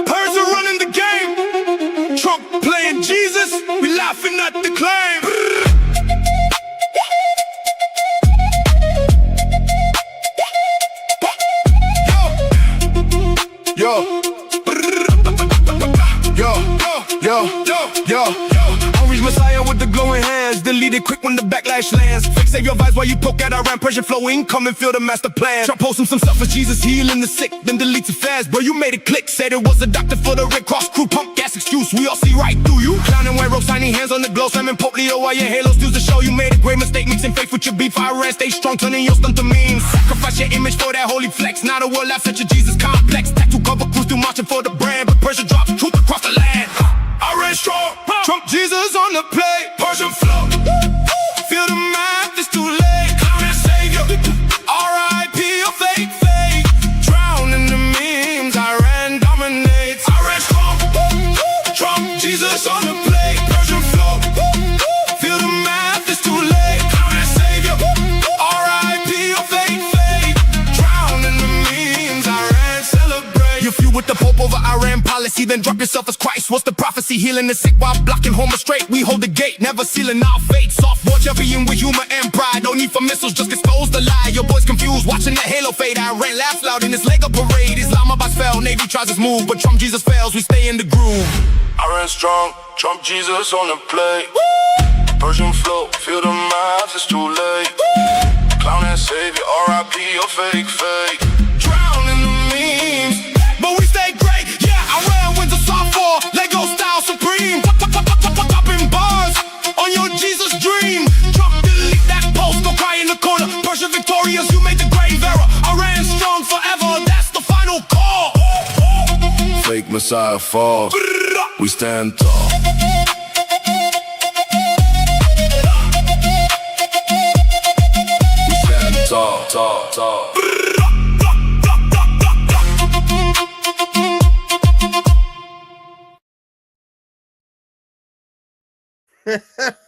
Persia running the game, Trump playing Jesus, we laughing at the claim. Yo, Orange Messiah with the glowing hands, delete it quick when the backlash lands. Fix save your vibes while you poke at Iran, pressure flowing, come and feel the master plan. Trump posting some stuff for Jesus healing the sick, then deletes it fast. Bro, you made it click, said it was a doctor for the Red Cross crew, punk gas excuse, we all see right through you. Clowning white robes, tiny hands on the glow, slamming Pope Leo while your halo steals the show. You made a great mistake, mixing faith with your beef. Iran, stay strong, turning your stunt to memes. Sacrifice your image for that holy flex, now the world laughs at your Jesus complex. Tattoo cover crew still marching for the brand, but pressure drops, truth across the land. Iran strong, Trump Jesus on the play, Persian flow. Feel the math, it's too late. Iran savior, R.I.P. or fake. Drown in the memes, Iran dominates. Iran strong, Trump Jesus on the play, Persian flow. Feel the math, it's too late. Iran savior, R.I.P. or fake. Drown in the memes, Iran celebrate. You feud with the Pope over Iran policy, then drop yourself as Christ. What's the prophecy? Healing the sick while blocking Homer straight. We hold the gate, never sealing our fate. Softball champion with humor and pride. No need for missiles, just expose the lie. Your boy's confused, watching the halo fade. Iran laughs loud in this Lego parade. Islamabad fell, Navy tries his move, but Trump Jesus fails, we stay in the groove. Iran strong, Trump Jesus on the play. Persian flow, feel the math, it's too late. Clown and savior, R.I.P. or fake. Drown in the memes, but we stay great. Yeah, Iran wins a softball, Lego style supreme. Popping bars on your Jesus dream. Trump delete that post, go cry in the corner. Persia victorious, you made the grave error. Iran strong forever, that's the final call. Fake Messiah falls, we stand tall. We stand tall.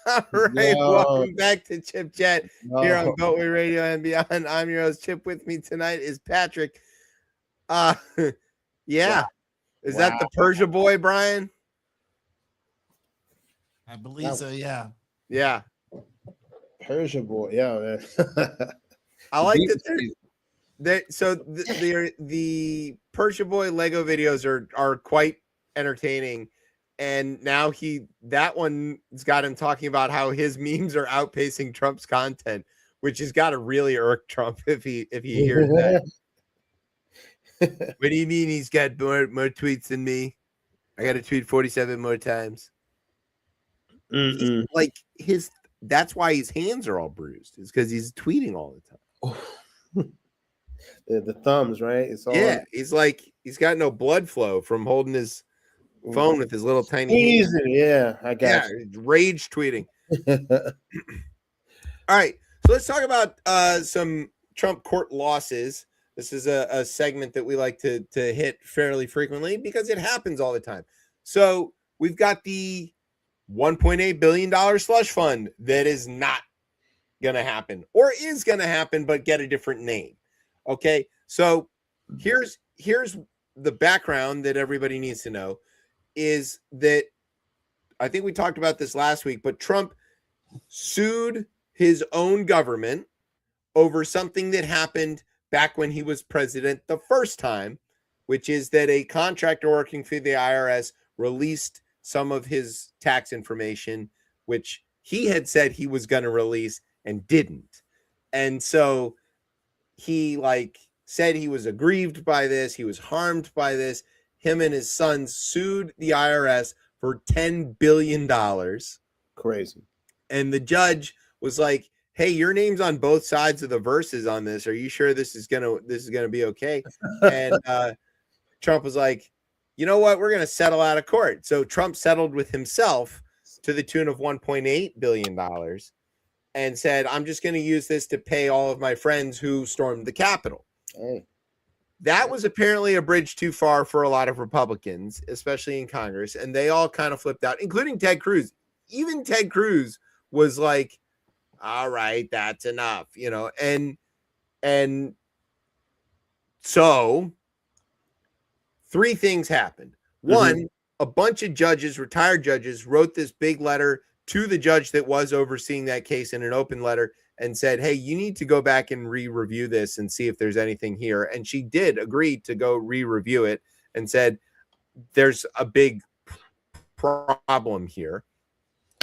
All right, Yo. welcome back to Chip Chat here on No. Beltway Radio and Beyond. I'm your host, Chip. With me tonight is Patrick. Yeah. Is that the Persia boy, Brian? I believe so. Yeah. Yeah. Persia boy, yeah, man. I like that. The Persia boy Lego videos are quite entertaining. And now that one's got him talking about how his memes are outpacing Trump's content, which has got to really irk Trump if he hears that. What do you mean he's got more tweets than me? I got to tweet 47 more times. Like that's why his hands are all bruised. It's because he's tweeting all the time. the thumbs, right? It's all he's got no blood flow from holding his phone with his little tiny hands. Yeah, I got rage tweeting. All right, so let's talk about some Trump court losses. This is a segment that we like to hit fairly frequently because it happens all the time. So we've got the $1.8 billion slush fund that is not going to happen, or is going to happen, but get a different name. Okay, so here's the background that everybody needs to know. Is that I think we talked about this last week, but Trump sued his own government over something that happened back when he was president the first time, which is that a contractor working for the IRS released some of his tax information, which he had said he was going to release and didn't. And so he said he was aggrieved by this. He was harmed by this. Him and his sons sued the IRS for $10 billion. crazy. And the judge was like, "Hey, your name's on both sides of the verses on this. Are you sure this is gonna be okay?" And Trump was like, "You know what? We're gonna settle out of court." So Trump settled with himself to the tune of $1.8 billion and said, "I'm just gonna use this to pay all of my friends who stormed the Capitol." Hey. That was apparently a bridge too far for a lot of Republicans, especially in Congress, and they all kind of flipped out, including Ted Cruz. Even Ted Cruz was like, "All right, that's enough," and so three things happened. One, a bunch of judges, retired judges, wrote this big letter to the judge that was overseeing that case in an open letter and said, "Hey, you need to go back and re-review this and see if there's anything here." And she did agree to go re-review it and said, "There's a big problem here.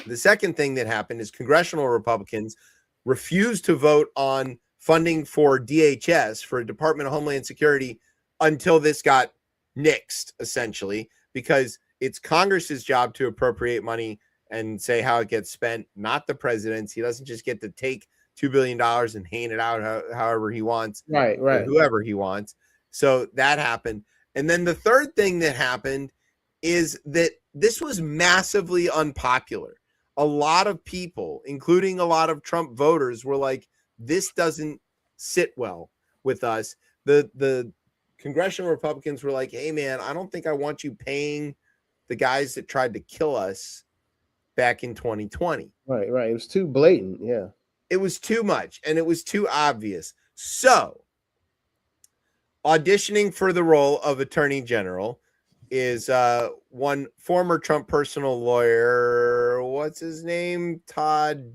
The second thing that happened is congressional Republicans refused to vote on funding for DHS, for Department of Homeland Security, until this got nixed, essentially, because it's Congress's job to appropriate money and say how it gets spent, not the president's. He doesn't just get to take $2 billion and hand it out however he wants, Right. or whoever he wants. So that happened. And then the third thing that happened is that this was massively unpopular. A lot of people, including a lot of Trump voters, were like, this doesn't sit well with us. The congressional Republicans were like, hey, man, I don't think I want you paying the guys that tried to kill us back in 2020. Right. It was too blatant. Yeah. It was too much, and it was too obvious. So auditioning for the role of Attorney General is one former Trump personal lawyer. What's his name? Todd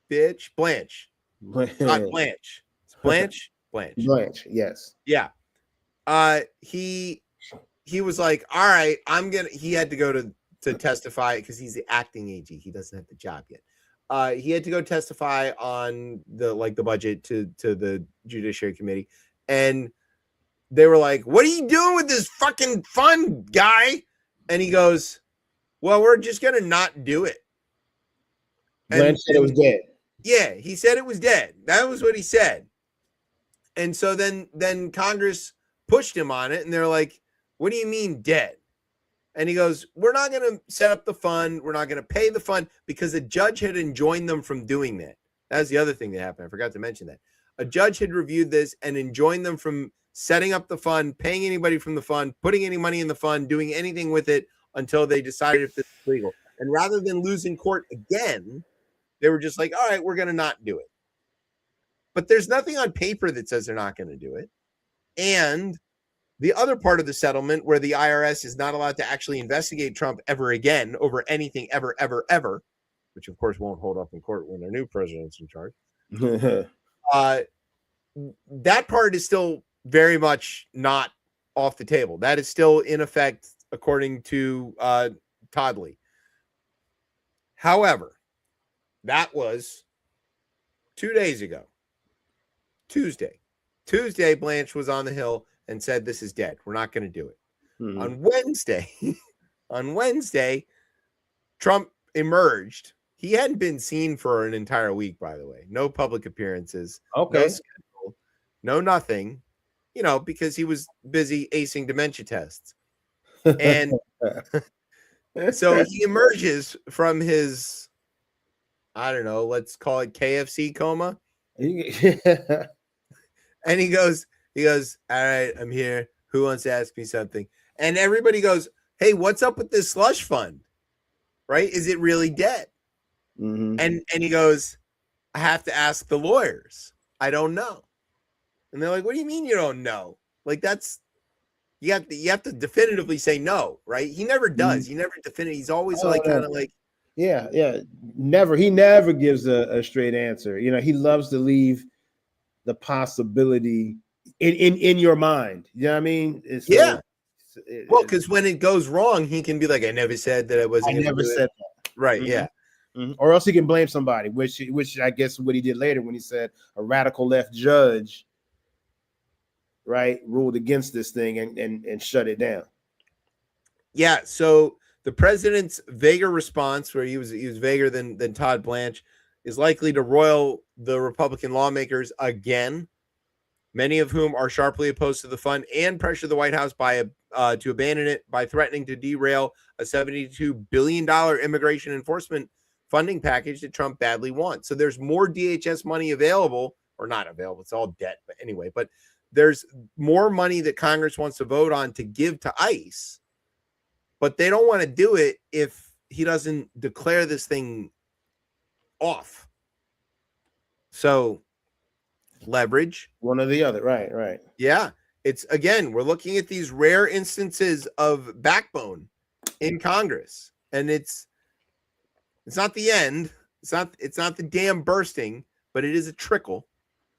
Blanche. Todd Blanche. Blanche. Blanche. Yes. Yeah. He was like, all right, he had to go to testify because he's the acting AG. He doesn't have the job yet. He had to go testify on the budget to the Judiciary Committee. And they were like, what are you doing with this fucking fund, guy? And he goes, well, we're just going to not do it. Blanche said it was dead. Yeah, he said it was dead. That was what he said. And so then Congress pushed him on it, and they're like, what do you mean dead? And he goes, we're not going to set up the fund. We're not going to pay the fund because a judge had enjoined them from doing that. That was the other thing that happened. I forgot to mention that. A judge had reviewed this and enjoined them from setting up the fund, paying anybody from the fund, putting any money in the fund, doing anything with it until they decided if this is legal. And rather than lose in court again, they were just like, all right, we're going to not do it. But there's nothing on paper that says they're not going to do it. And the other part of the settlement where the IRS is not allowed to actually investigate Trump ever again over anything ever, which of course won't hold up in court when their new president's in charge. That part is still very much not off the table. That is still in effect, according to Todd Lee. However, that was 2 days ago. Tuesday, Blanche was on the Hill and said, this is dead. We're not going to do it. Mm-hmm. On Wednesday, Trump emerged. He hadn't been seen for an entire week, by the way. No public appearances. Okay. No schedule, no nothing, because he was busy acing dementia tests. And so he emerges from his, I don't know, let's call it KFC coma. And he goes, all right, I'm here. Who wants to ask me something? And everybody goes, hey, what's up with this slush fund? Right? Is it really dead? Mm-hmm. And he goes, I have to ask the lawyers. I don't know. And they're like, what do you mean you don't know? Like, that's, you have to definitively say no, right? He never does. Mm-hmm. He never definitively. He's always kind of like. Yeah. Never. He never gives a straight answer. He loves to leave the possibility in your mind. You know what I mean? Well, because when it goes wrong, he can be like, I never said that I wasn't. I never said that. Right. Mm-hmm. Yeah. Mm-hmm. Or else he can blame somebody, which I guess is what he did later when he said a radical left judge, right, ruled against this thing and shut it down. Yeah. So the president's vaguer response, where he was vaguer than Todd Blanche, is likely to roil the Republican lawmakers again, many of whom are sharply opposed to the fund, and pressure the White House to abandon it by threatening to derail a $72 billion immigration enforcement funding package that Trump badly wants. So there's more DHS money available, or not available. It's all debt, but anyway, but there's more money that Congress wants to vote on to give to ICE, but they don't want to do it if he doesn't declare this thing off. So leverage, one or the other. Right. Yeah. It's, again, we're looking at these rare instances of backbone in Congress, and it's not the end. It's not the dam bursting, but it is a trickle.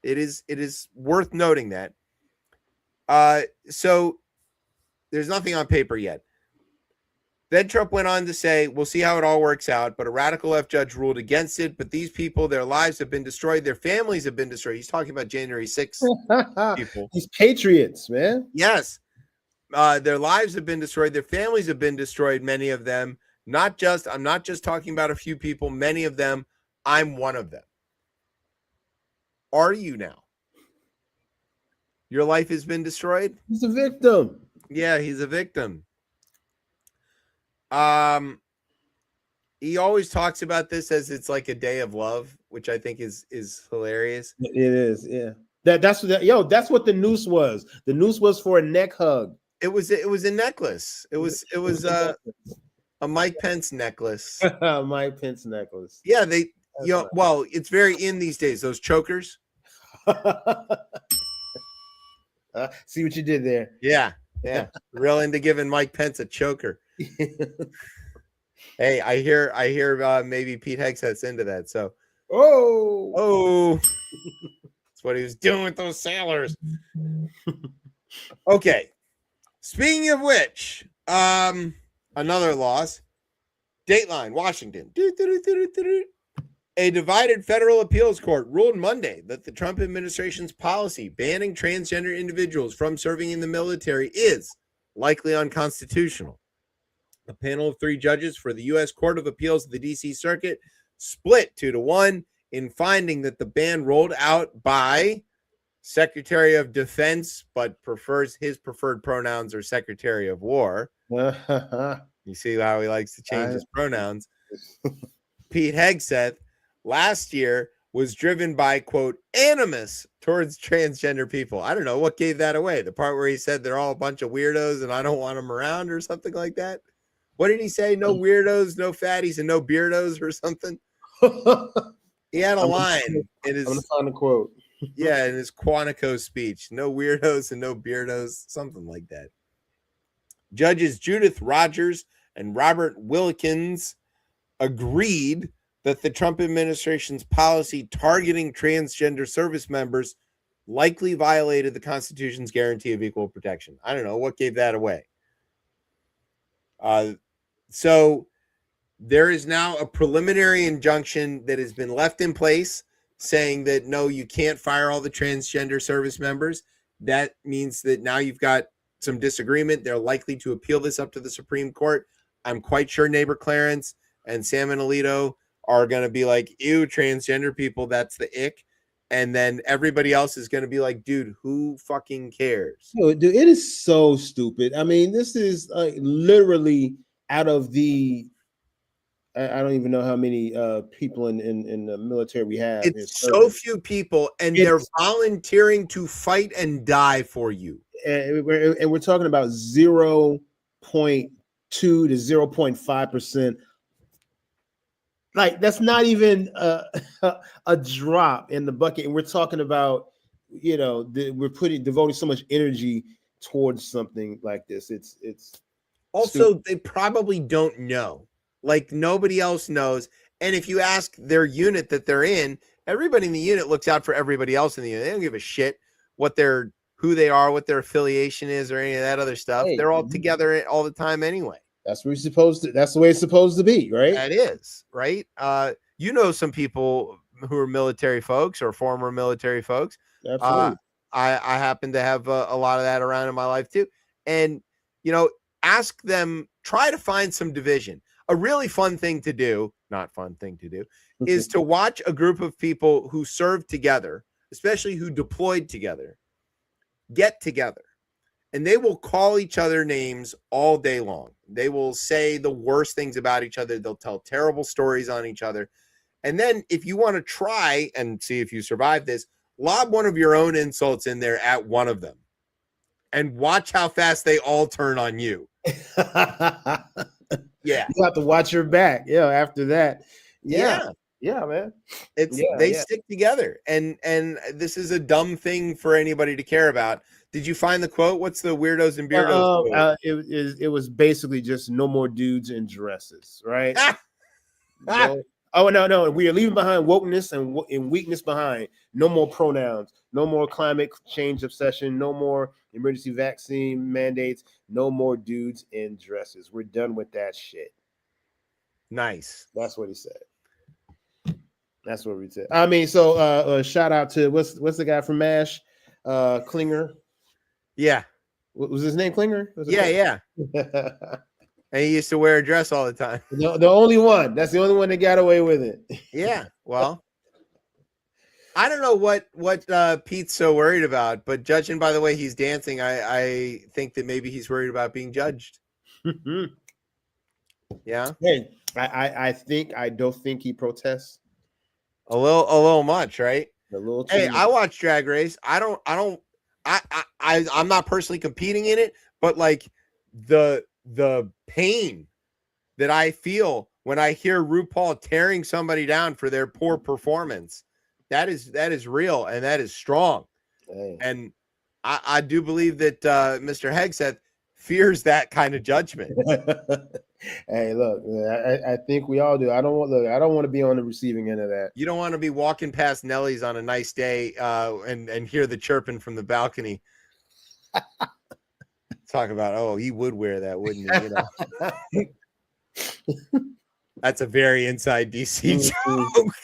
It is worth noting that. So there's nothing on paper yet. Then Trump went on to say, we'll see how it all works out, but a radical left judge ruled against it. But these people, their lives have been destroyed. Their families have been destroyed. He's talking about January 6th people. These patriots, man. Yes. Their lives have been destroyed. Their families have been destroyed, many of them. I'm not just talking about a few people, many of them. I'm one of them. Are you now? Your life has been destroyed? He's a victim. Yeah, he's a victim. He always talks about this as it's like a day of love, which I think is hilarious. It is, yeah. That's what the noose was. The noose was for a neck hug. It was a necklace. It was a Mike Pence necklace. Mike Pence necklace. Yeah, well, it's very in these days, those chokers. See what you did there. Yeah. Real into giving Mike Pence a choker. Hey, I hear maybe Pete Hegseth's into that. So that's what he was doing with those sailors. Okay. Speaking of which, another loss. Dateline, Washington. A divided federal appeals court ruled Monday that the Trump administration's policy banning transgender individuals from serving in the military is likely unconstitutional. A panel of 3 judges for the U.S. Court of Appeals of the D.C. Circuit split 2-1 in finding that the ban rolled out by Secretary of Defense, but his preferred pronouns are Secretary of War. You see how he likes to change his pronouns. Pete Hegseth last year was driven by, quote, animus towards transgender people. I don't know what gave that away. The part where he said they're all a bunch of weirdos and I don't want them around or something like that. What did he say? No weirdos, no fatties, and no beardos or something? He had a line in his. I'm gonna find a quote. Yeah, in his Quantico speech. No weirdos and no beardos, something like that. Judges Judith Rogers and Robert Wilkins agreed that the Trump administration's policy targeting transgender service members likely violated the Constitution's guarantee of equal protection. I don't know what gave that away. So there is now a preliminary injunction that has been left in place saying that, no, you can't fire all the transgender service members. That means that now you've got some disagreement. They're likely to appeal this up to the Supreme Court. I'm quite sure neighbor Clarence and Sam and Alito are going to be like, ew, transgender people, that's the ick. And then everybody else is going to be like, dude, who fucking cares? Dude, it is so stupid. I mean, this is literally out of the, I don't even know how many people in the military we have. It's so few people, and they're volunteering to fight and die for you. And we're talking about 0.2 to 0.5%. Like, that's not even a drop in the bucket. And we're talking about, we're devoting so much energy towards something like this. It's also stupid. They probably don't know. Like, nobody else knows. And if you ask their unit that they're in, everybody in the unit looks out for everybody else in the unit. They don't give a shit who they are, what their affiliation is, or any of that other stuff. Hey, they're all together all the time anyway. That's what that's the way it's supposed to be, right? That is, right? Some people who are military folks or former military folks. Absolutely. I happen to have a lot of that around in my life too. And, ask them, try to find some division. A really fun thing to do, not fun thing to do, is to watch a group of people who served together, especially who deployed together, get together. And they will call each other names all day long. They will say the worst things about each other. They'll tell terrible stories on each other. And then if you want to try and see if you survive this, lob one of your own insults in there at one of them and watch how fast they all turn on you. Yeah. You have to watch your back. Yeah. After that. Yeah. Yeah, man. They stick together. And this is a dumb thing for anybody to care about. Did you find the quote? What's the weirdos and beardos? It was basically just no more dudes in dresses, right? Oh no, we are leaving behind wokeness and weakness behind. No more pronouns. No more climate change obsession. No more emergency vaccine mandates. No more dudes in dresses. We're done with that shit. Nice. That's what he said. That's what we said. I mean, so shout out to what's the guy from MASH, Klinger. Yeah. What was his name? Klinger? Yeah. And he used to wear a dress all the time. The only one. That's the only one that got away with it. Yeah. Well, I don't know what Pete's so worried about, but judging by the way he's dancing, I think that maybe he's worried about being judged. Yeah. Hey, I don't think he protests. A little much, right? A little too Hey, much. I watch Drag Race. I'm not personally competing in it, but like the pain that I feel when I hear RuPaul tearing somebody down for their poor performance, that is real and that is strong. Hey. And I do believe that Mr. Hegseth fears that kind of judgment. Hey, look, I think we all do. I don't want to be on the receiving end of that. You don't want to be walking past Nellie's on a nice day and hear the chirping from the balcony. Talk about, oh, he would wear that, wouldn't he? You know, that's a very inside DC joke.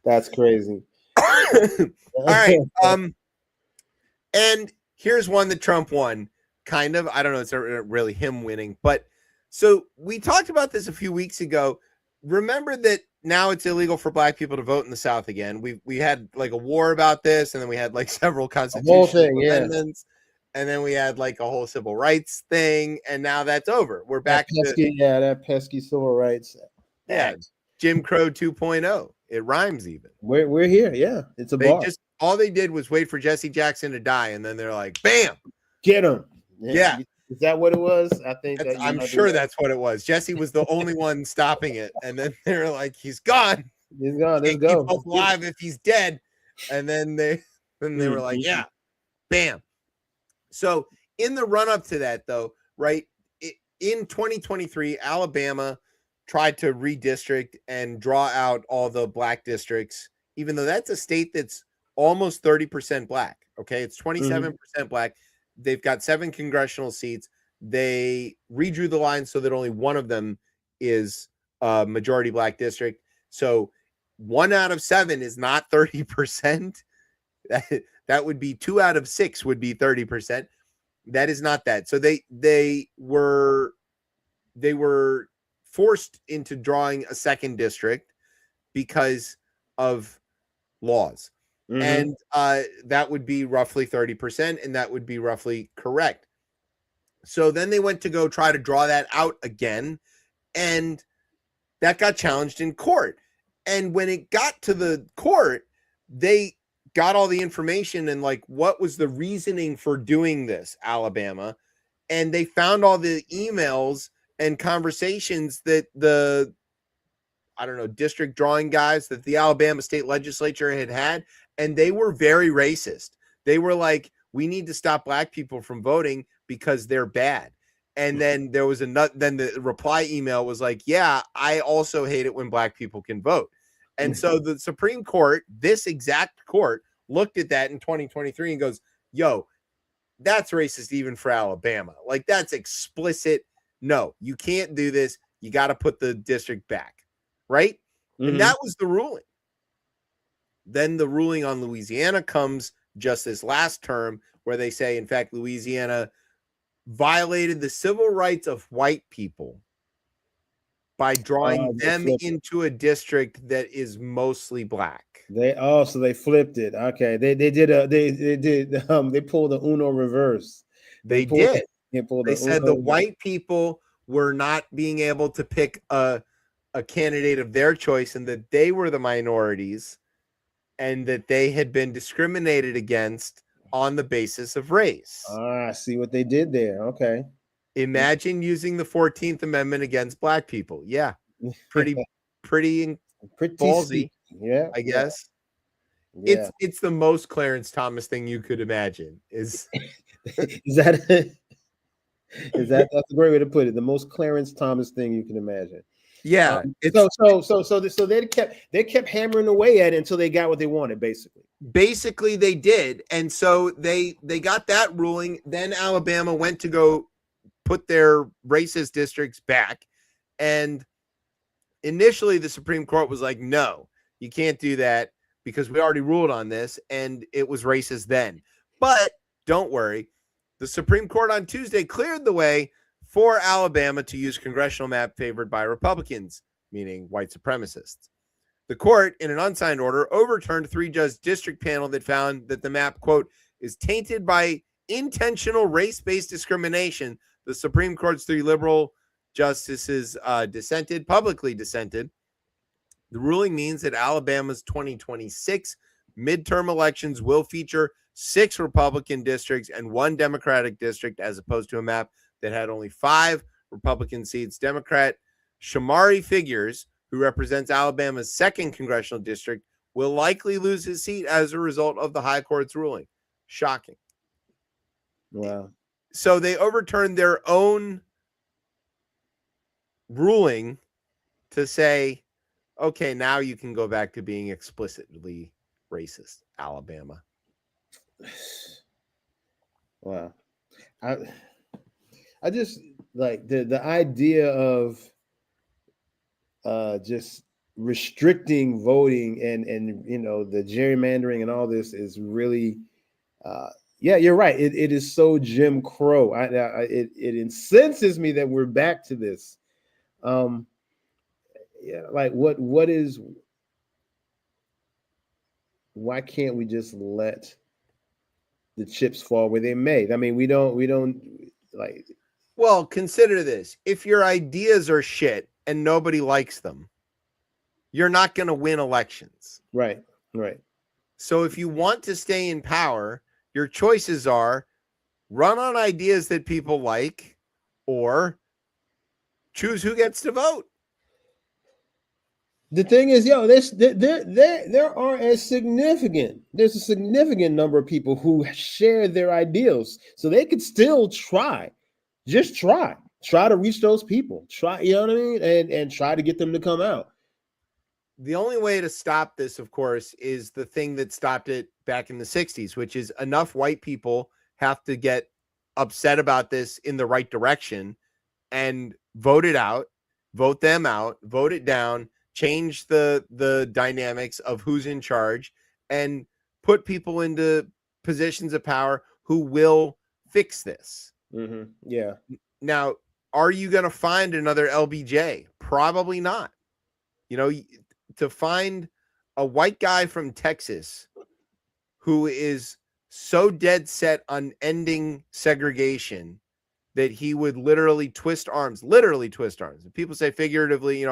That's crazy. All right. And here's one that Trump won. Kind of. I don't know. It's not really him winning, but so we talked about this a few weeks ago. Remember that now it's illegal for Black people to vote in the South again. We had like a war about this, and then we had like several constitutional amendments. And then we had like a whole civil rights thing, and now that's over. We're back to that pesky civil rights. Yeah, Jim Crow 2.0. It rhymes even. We're here. Yeah, it's a bar. All they did was wait for Jesse Jackson to die, and then they're like, bam, get him. Yeah. Is that what it was? I think I'm sure that's what it was. Jesse was the only one stopping it, and then they were like, he's gone. He's gone. Let's go. Keep alive if he's dead. And then they were like, yeah, bam. So in the run up to that, though, right, in 2023, Alabama tried to redistrict and draw out all the Black districts, even though that's a state that's almost 30% Black. Okay, it's 27% Black. They've got 7 congressional seats. They redrew the line so that only one of them is a majority Black district. So 1 out of 7 is not 30%. That would be 2 out of 6 would be 30%. That is not that. So they were forced into drawing a second district because of laws. And that would be roughly 30%, and that would be roughly correct. So then they went to go try to draw that out again, and that got challenged in court. And when it got to the court, they got all the information and like, what was the reasoning for doing this, Alabama? And they found all the emails and conversations that the, district drawing guys that the Alabama state legislature had, and they were very racist. They were like, we need to stop Black people from voting because they're bad. And then there was then the reply email was like, yeah, I also hate it when Black people can vote. And so the Supreme Court, this exact court, looked at that in 2023 and goes, yo, that's racist even for Alabama. Like, that's explicit. No, you can't do this. You got to put the district back. Right? And that was the ruling. Then the ruling on Louisiana comes just this last term where they say, in fact, Louisiana violated the civil rights of white people by drawing them into a district that is mostly Black. So they flipped it. Okay. They pulled the Uno reverse. They said the white people were not being able to pick a candidate of their choice, and that they were the minorities, and that they had been discriminated against on the basis of race. I see what they did there. Okay. Imagine using the 14th Amendment against Black people. Yeah. Pretty ballsy. Yeah. I guess. Yeah. It's the most Clarence Thomas thing you could imagine. Is that's a great way to put it. The most Clarence Thomas thing you can imagine. Yeah, So they kept hammering away at it until they got what they wanted, basically. basically they did, and so they got that ruling. Then Alabama went to go put their racist districts back, and initially the Supreme Court was like, no, you can't do that because we already ruled on this, and it was racist then. But don't worry, the Supreme Court on Tuesday cleared the way for Alabama to use congressional map favored by Republicans, meaning white supremacists. The court, in an unsigned order, overturned a 3-judge district panel that found that the map, quote, is tainted by intentional race-based discrimination. The Supreme Court's 3 liberal justices publicly dissented. The ruling means that Alabama's 2026 midterm elections will feature 6 Republican districts and 1 Democratic district, as opposed to a map that had only 5 Republican seats. Democrat Shamari Figures, who represents Alabama's 2nd congressional district, will likely lose his seat as a result of the high court's ruling. Shocking. Wow. So they overturned their own ruling to say, okay, now you can go back to being explicitly racist, Alabama. Wow. I just like the idea of just restricting voting and the gerrymandering and all this is really yeah, you're right. It is so Jim Crow. It incenses me that we're back to this. Yeah, like what is, why can't we just let the chips fall where they may? I mean, we don't like. Well, consider this. If your ideas are shit and nobody likes them, you're not going to win elections. Right. So if you want to stay in power, your choices are run on ideas that people like or choose who gets to vote. The thing is, there's a significant number of people who share their ideals, so they could still try to reach those people, you know what I mean, and try to get them to come out. The only way to stop this, of course, is the thing that stopped it back in the 60s, which is enough white people have to get upset about this in the right direction and vote it out, vote them out, vote it down, change the dynamics of who's in charge, and put people into positions of power who will fix this. Mm-hmm. Yeah. Now, are you going to find another LBJ? Probably not. To find a white guy from Texas who is so dead set on ending segregation that he would literally twist arms. People say figuratively, he's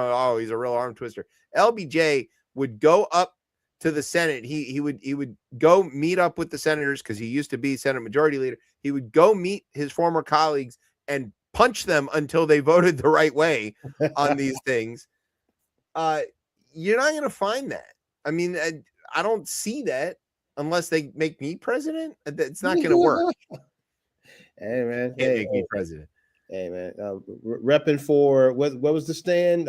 a real arm twister. LBJ would go up to the Senate. He would go meet up with the senators because he used to be Senate Majority Leader. He would go meet his former colleagues and punch them until they voted the right way on these things. You're not going to find that. I mean, I don't see that unless they make me president. It's not going to work. Hey man, Make me president. Hey man, repping for what was the stand?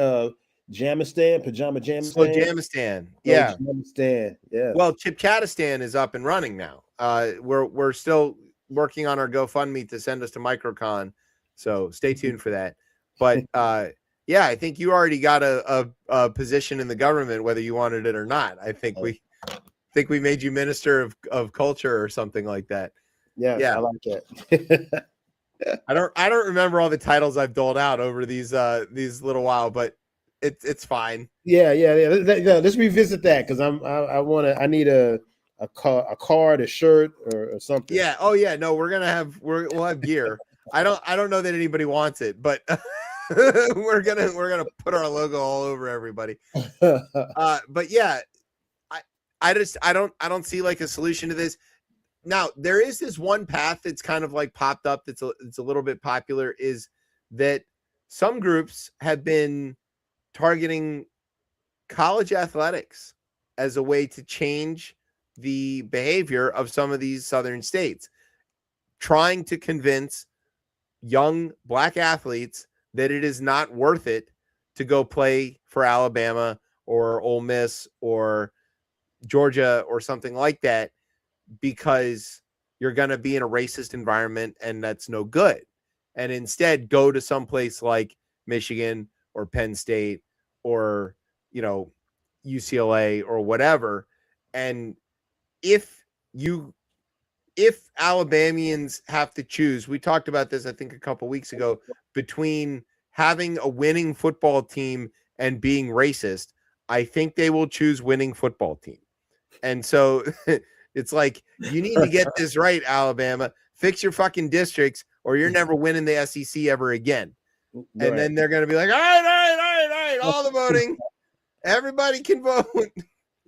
Jamistan, pajama Jamistan. Oh, Jamistan. Yeah. Jamistan. Yeah. Well, ChipChatistan is up and running now. We're still working on our GoFundMe to send us to MicroCon, so stay tuned for that. But yeah, I think you already got a position in the government, whether you wanted it or not. I think we made you Minister of Culture or something like that. Yeah, I like that. I don't remember all the titles I've doled out over these little while, but it's fine. Yeah. Let's revisit that because I need a card, a shirt, or something. Yeah. Oh yeah. No, we'll have gear. I don't know that anybody wants it, but we're gonna put our logo all over everybody. But yeah, I don't see like a solution to this. Now, there is this one path that's kind of like popped up it's a little bit popular, is that some groups have been targeting college athletics as a way to change the behavior of some of these southern states, trying to convince young black athletes that it is not worth it to go play for Alabama or Ole Miss or Georgia or something like that because you're going to be in a racist environment and that's no good. And instead go to some place like Michigan or Penn State or, UCLA or whatever. And if Alabamians have to choose, we talked about this, I think a couple weeks ago, between having a winning football team and being racist, I think they will choose winning football team. And so it's like, you need to get this right, Alabama. Fix your fucking districts or you're never winning the SEC ever again. Right. And then they're going to be like, all right, all the voting. Everybody can vote.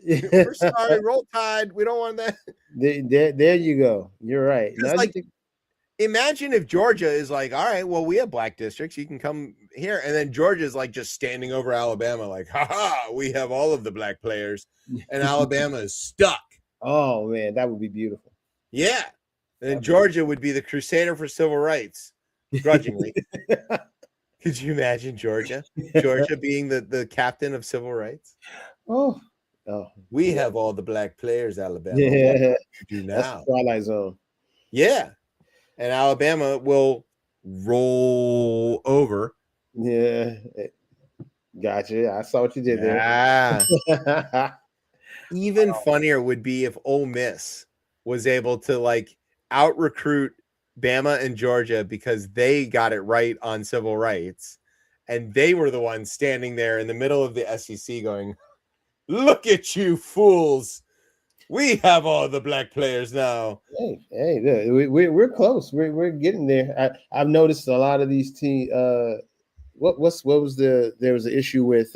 We're sorry, roll tide. We don't want that. There you go. You're right. Now, Like, imagine if Georgia is like, all right, well, we have black districts. You can come here. And then Georgia's like just standing over Alabama like, we have all of the black players. And Alabama is stuck. Oh, man, that would be beautiful. Yeah. And Georgia would be the crusader for civil rights, grudgingly. Could you imagine Georgia? Georgia being the captain of civil rights? Oh. We have all the black players, Alabama. Yeah. Do now. That's the Twilight Zone. Yeah. And Alabama will roll over. Yeah. Gotcha. I saw what you did there. Yeah. Even funnier would be if Ole Miss was able to like out recruit Bama and Georgia because they got it right on civil rights. And they were the ones standing there in the middle of the SEC going, look at you fools. We have all the black players now. Hey, look, we're close. We're getting there. I've noticed a lot of these teams. There was an issue with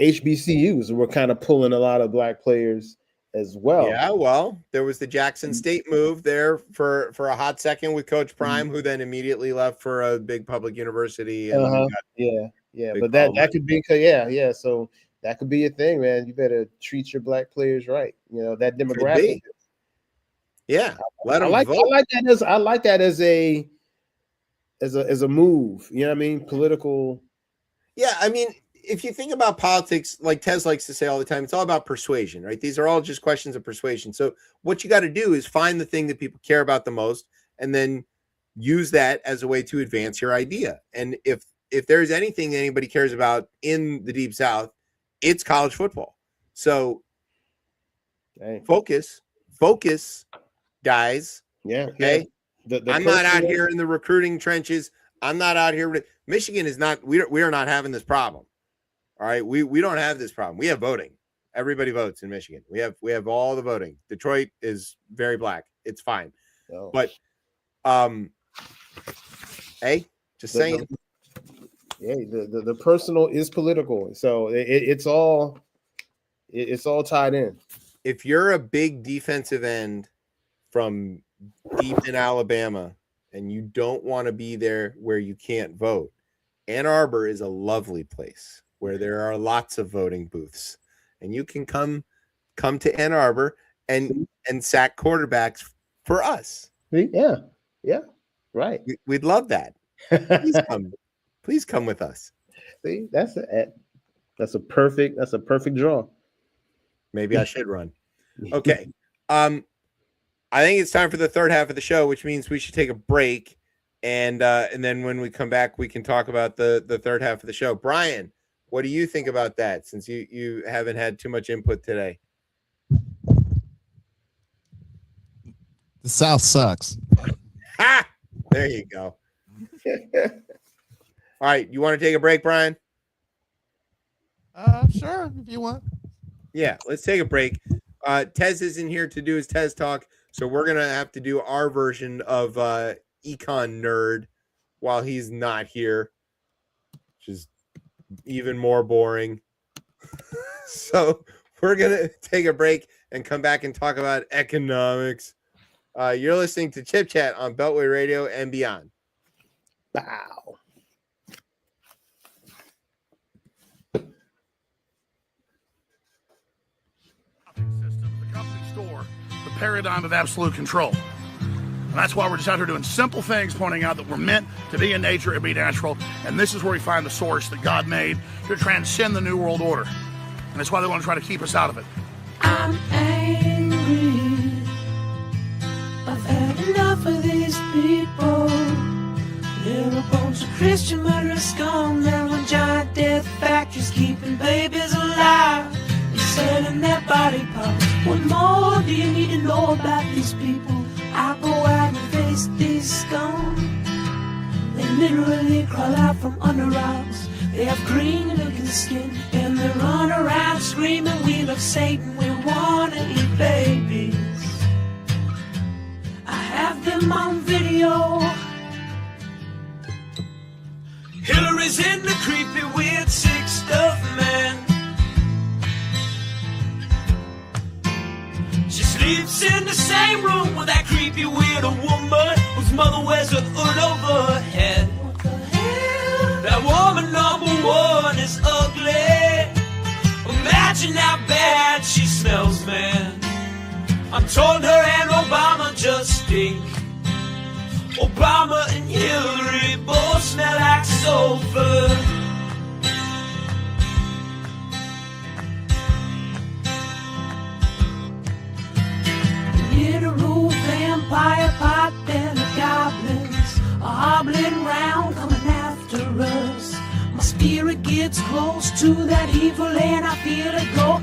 HBCUs. We're kind of pulling a lot of black players as well. Yeah, well, there was the Jackson State move there for a hot second with Coach Prime, who then immediately left for a big public university. And but that could be so that could be a thing, man. You better treat your black players right. That demographic. Yeah, let them vote. I like that as a move. You know what I mean? Political. Yeah, I mean, if you think about politics, like Tez likes to say all the time, it's all about persuasion, right? These are all just questions of persuasion. So what you got to do is find the thing that people care about the most and then use that as a way to advance your idea. And if there's anything anybody cares about in the Deep South, it's college football. So focus, guys. Yeah. Okay. I'm not out here in the recruiting trenches. I'm not out here with Michigan is not, we are not having this problem. All right. We don't have this problem. We have voting. Everybody votes in Michigan. We have all the voting. Detroit is very black. It's fine. Oh. But hey, just saying. The personal is political. So it's all tied in. If you're a big defensive end from deep in Alabama and you don't want to be there where you can't vote, Ann Arbor is a lovely place where there are lots of voting booths, and you can come to Ann Arbor and sack quarterbacks for us. Yeah, right. We'd love that. Please come with us. See, that's a perfect draw. Maybe I should run. Okay. I think it's time for the third half of the show, which means we should take a break, and then when we come back, we can talk about the third half of the show. Brian, what do you think about that? Since you haven't had too much input today. The South sucks. Ha! There you go. All right, you want to take a break, Brian? Sure, if you want. Yeah, let's take a break. Tez isn't here to do his Tez talk, so we're gonna have to do our version of Econ Nerd while he's not here, which is even more boring. So we're gonna take a break and come back and talk about economics. You're listening to Chip Chat on Beltway Radio and beyond. Wow. System, the company store, the paradigm of absolute control. And that's why we're just out here doing simple things, pointing out that we're meant to be in nature and be natural. And this is where we find the source that God made to transcend the New World Order. And that's why they want to try to keep us out of it. I'm angry. I've had enough of these people. They're a bunch of Christian murderers scum. They're on giant death factories keeping babies alive and selling their body parts. What more do you need to know about these people? I go out and face these scum. They literally crawl out from under rocks. They have green looking skin and they run around screaming, we love Satan, we wanna eat babies. I have them on video. Hillary's in the creepy weird sick stuff, man. She sleeps in the same room with that creepy weird woman whose mother wears a hood over her head. What the hell? That woman number one is ugly. Imagine how bad she smells, man. I'm told her and Obama just stink. Obama and Hillary both smell like sulfur. Near the roof, vampire pot, then the goblins are hobbling round, coming after us. My spirit gets close to that evil and I feel it go.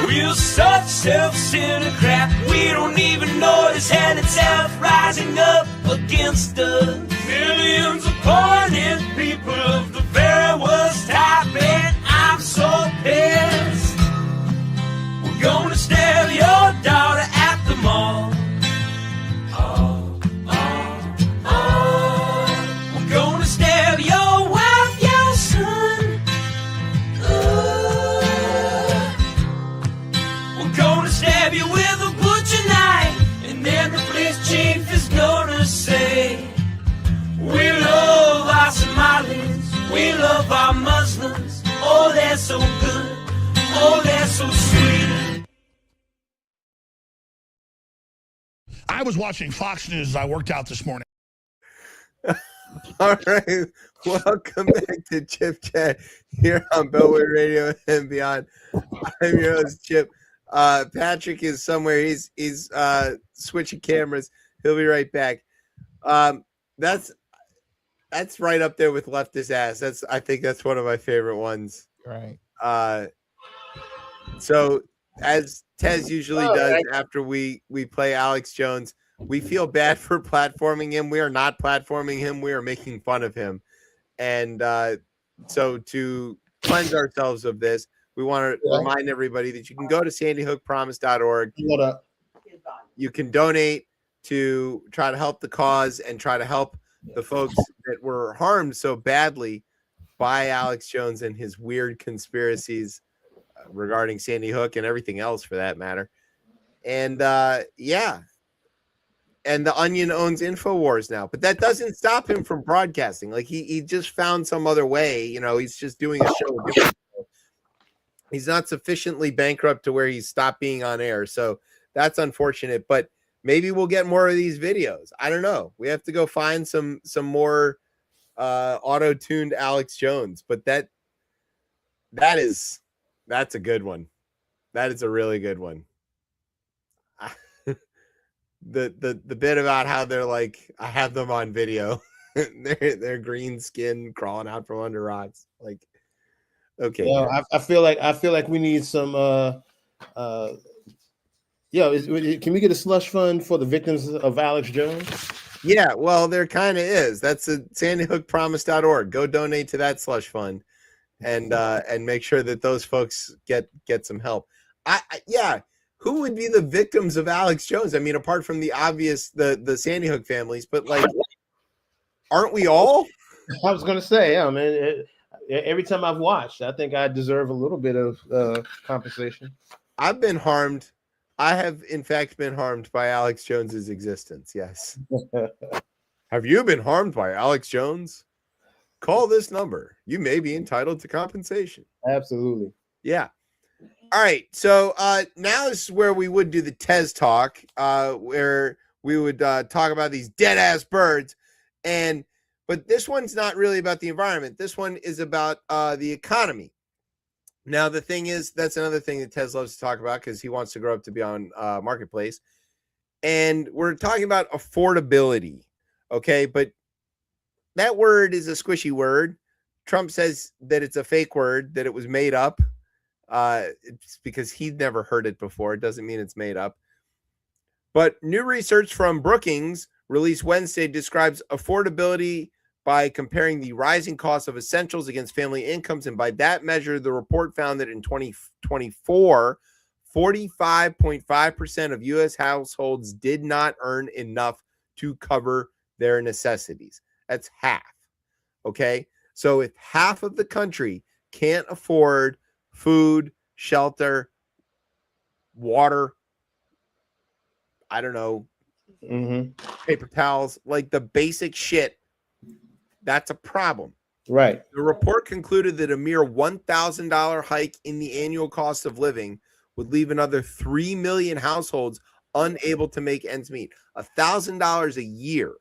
We're such self-centered crap. We don't even notice hell itself rising up against us. Millions of pointed people of the very worst type, and I'm so pissed. We're gonna stab your daughter at the mall. We're gonna stab your wife, your son. We're gonna stab you with a butcher knife, and then the police chief is gonna say, we love our Somalis, we love our Muslims. Oh, they're so good, oh, they're so sweet. I was watching Fox News as I worked out this morning. All right, welcome back to Chip Chat here on Bellway Radio and beyond. I'm your host, Chip. Patrick is somewhere. He's switching cameras. He'll be right back. That's right up there with leftist ass. I think that's one of my favorite ones. Right. So as Tez usually does after we play Alex Jones, we feel bad for platforming him. We are not platforming him. We are making fun of him. And so to cleanse ourselves of this, we want to remind everybody that you can go to sandyhookpromise.org. You can donate to try to help the cause and try to help the folks that were harmed so badly by Alex Jones and his weird conspiracies regarding Sandy Hook and everything else for that matter. And and the Onion owns InfoWars now, but that doesn't stop him from broadcasting. Like he just found some other way, he's just doing a show. He's not sufficiently bankrupt to where he's stopped being on air. So that's unfortunate, but maybe we'll get more of these videos. I don't know. We have to go find some more auto-tuned Alex Jones, but that's a good one. That is a really good one. The bit about how they're like, I have them on video. they're green skin crawling out from under rocks. Like, okay. Yeah, I feel like we need some can we get a slush fund for the victims of Alex Jones? Yeah, well, there kind of is. That's a sandyhookpromise.org. Go donate to that slush fund and make sure that those folks get some help. Who would be the victims of Alex Jones? I mean, apart from the obvious, the Sandy Hook families, but like, aren't we all? I was going to say, yeah, man. Every time I've watched, I think I deserve a little bit of compensation. I've been harmed. I have, in fact, been harmed by Alex Jones's existence. Yes. Have you been harmed by Alex Jones? Call this number. You may be entitled to compensation. Absolutely. Yeah. All right. So now this is where we would do the Tez talk, where we would talk about these dead ass birds. But this one's not really about the environment. This one is about the economy. Now, the thing is, that's another thing that Tez loves to talk about because he wants to grow up to be on Marketplace. And we're talking about affordability. Okay. But that word is a squishy word. Trump says that it's a fake word, that it was made up. It's because he'd never heard it before. It doesn't mean it's made up. But new research from Brookings released Wednesday describes affordability by comparing the rising cost of essentials against family incomes. And by that measure, the report found that in 2024, 45.5% of U.S. households did not earn enough to cover their necessities. That's half. Okay. So if half of the country can't afford food, shelter, water, I don't know, paper towels, like the basic shit, that's a problem. Right. The report concluded that a mere $1,000 hike in the annual cost of living would leave another 3 million households unable to make ends meet. $1,000 a year.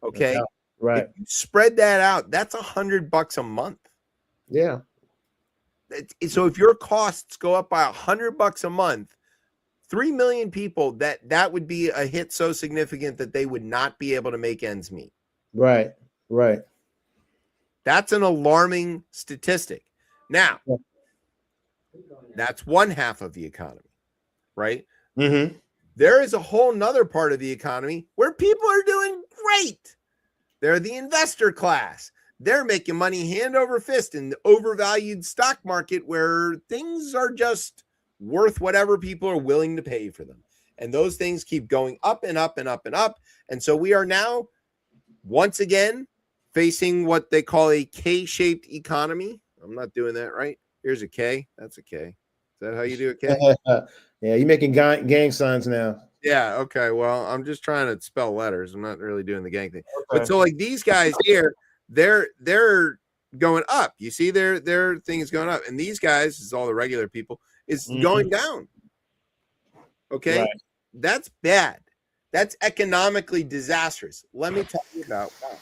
Okay. Right. If you spread that out, that's $100 a month. Yeah. So if your costs go up by $100 a month, 3 million people, that would be a hit so significant that they would not be able to make ends meet. Right. Right. That's an alarming statistic. Now, that's one half of the economy, right? Mm-hmm. There is a whole nother part of the economy where people are doing great. They're the investor class. They're making money hand over fist in the overvalued stock market where things are just worth whatever people are willing to pay for them. And those things keep going up and up and up and up. And so we are now once again facing what they call a K-shaped economy. I'm not doing that right. Here's a K. That's a K. Is that how you do a K? Yeah, you're making gang signs now. Yeah, okay. Well, I'm just trying to spell letters. I'm not really doing the gang thing. Okay. But so like these guys here, they're going up. You see their thing is going up. And these guys, is all the regular people, is going down. Okay? Right. That's bad. That's economically disastrous. Let me tell you about that.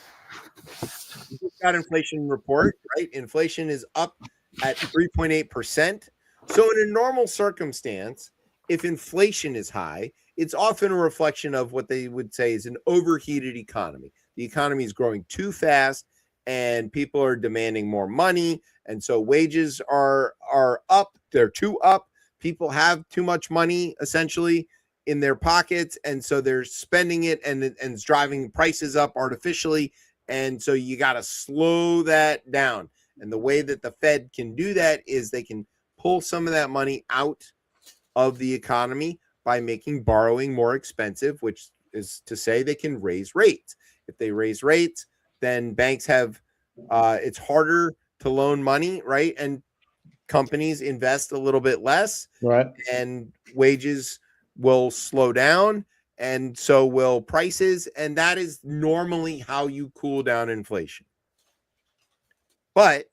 We've got inflation report, right? Inflation is up at 3.8%. So in a normal circumstance, if inflation is high, it's often a reflection of what they would say is an overheated economy. The economy is growing too fast and people are demanding more money. And so wages are up. They're too up. People have too much money essentially in their pockets. And so they're spending it and it's driving prices up artificially. And so you got to slow that down. And the way that the Fed can do that is they can pull some of that money out of the economy by making borrowing more expensive, which is to say they can raise rates. If they raise rates, then banks have it's harder to loan money, right? And companies invest a little bit less, right? And wages will slow down, and so will prices. And that is normally how you cool down inflation. But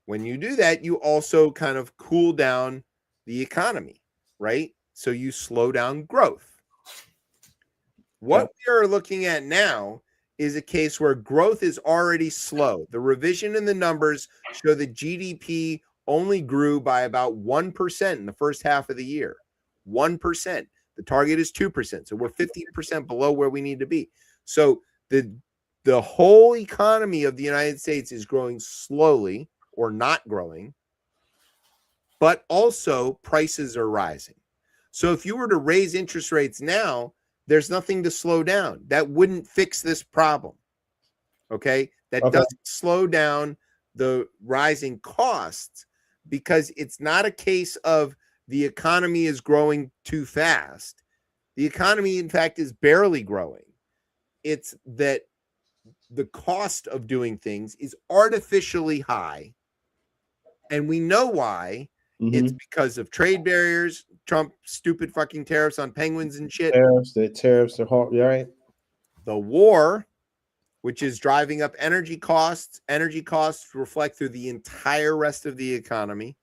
when you do that, you also kind of cool down the economy, right? So you slow down growth. What we are looking at now is a case where growth is already slow. The revision in the numbers show that GDP only grew by about 1% in the first half of the year. 1%. The target is 2%. So we're 15% below where we need to be. So the whole economy of the United States is growing slowly or not growing, but also prices are rising. So if you were to raise interest rates now, there's nothing to slow down. That wouldn't fix this problem. Okay? That doesn't slow down the rising costs because it's not a case of the economy is growing too fast. The economy, in fact, is barely growing. It's that the cost of doing things is artificially high. And we know why. It's because of trade barriers, Trump stupid fucking tariffs on penguins and shit. Tariffs are hard, right? The war, which is driving up energy costs. Energy costs reflect through the entire rest of the economy.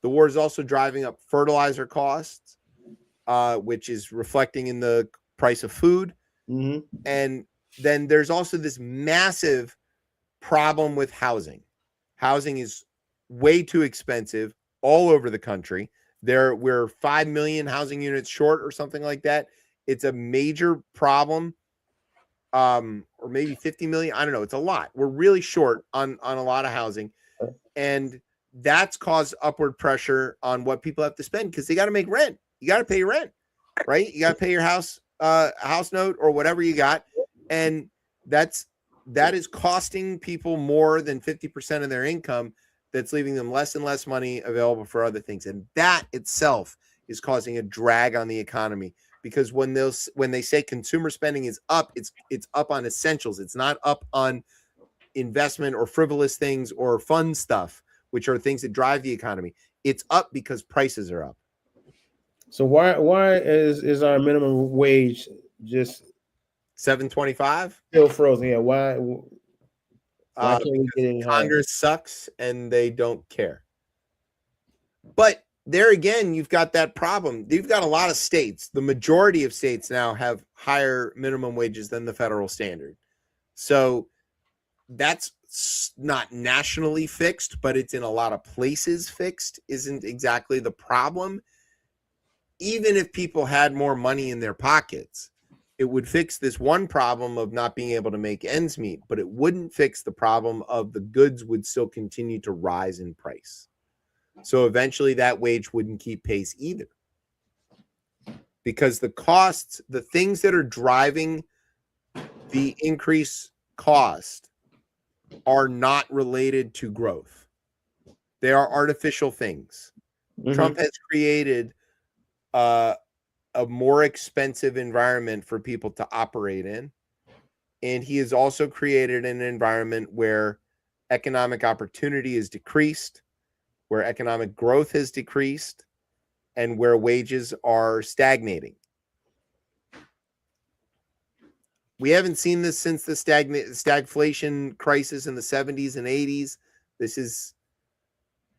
The war is also driving up fertilizer costs, which is reflecting in the price of food. Mm-hmm. And then there's also this massive problem with housing. Housing is way too expensive all over the country. We're 5 million housing units short or something like that. It's a major problem. Or maybe 50 million. I don't know. It's a lot. We're really short on a lot of housing. And that's caused upward pressure on what people have to spend because they got to make rent. You got to pay rent, right? You got to pay your house note or whatever you got. And that is costing people more than 50% of their income. That's leaving them less and less money available for other things. And that itself is causing a drag on the economy. Because when they say consumer spending is up, it's up on essentials. It's not up on investment or frivolous things or fun stuff, which are things that drive the economy. It's up because prices are up. So why is our minimum wage just $7.25? still frozen? Yeah, why can't we get any higher? Congress sucks and they don't care. But there again, you've got that problem. You've got a lot of states. The majority of states now have higher minimum wages than the federal standard. So that's not nationally fixed, but it's in a lot of places fixed. Isn't exactly the problem. Even if people had more money in their pockets, it would fix this one problem of not being able to make ends meet, but it wouldn't fix the problem of the goods would still continue to rise in price. So eventually that wage wouldn't keep pace either. Because the costs, the things that are driving the increased cost are not related to growth. They are artificial things. Mm-hmm. Trump has created a more expensive environment for people to operate in. And he has also created an environment where economic opportunity is decreased, where economic growth has decreased, and where wages are stagnating. We haven't seen this since the stagflation crisis in the 70s and 80s. This is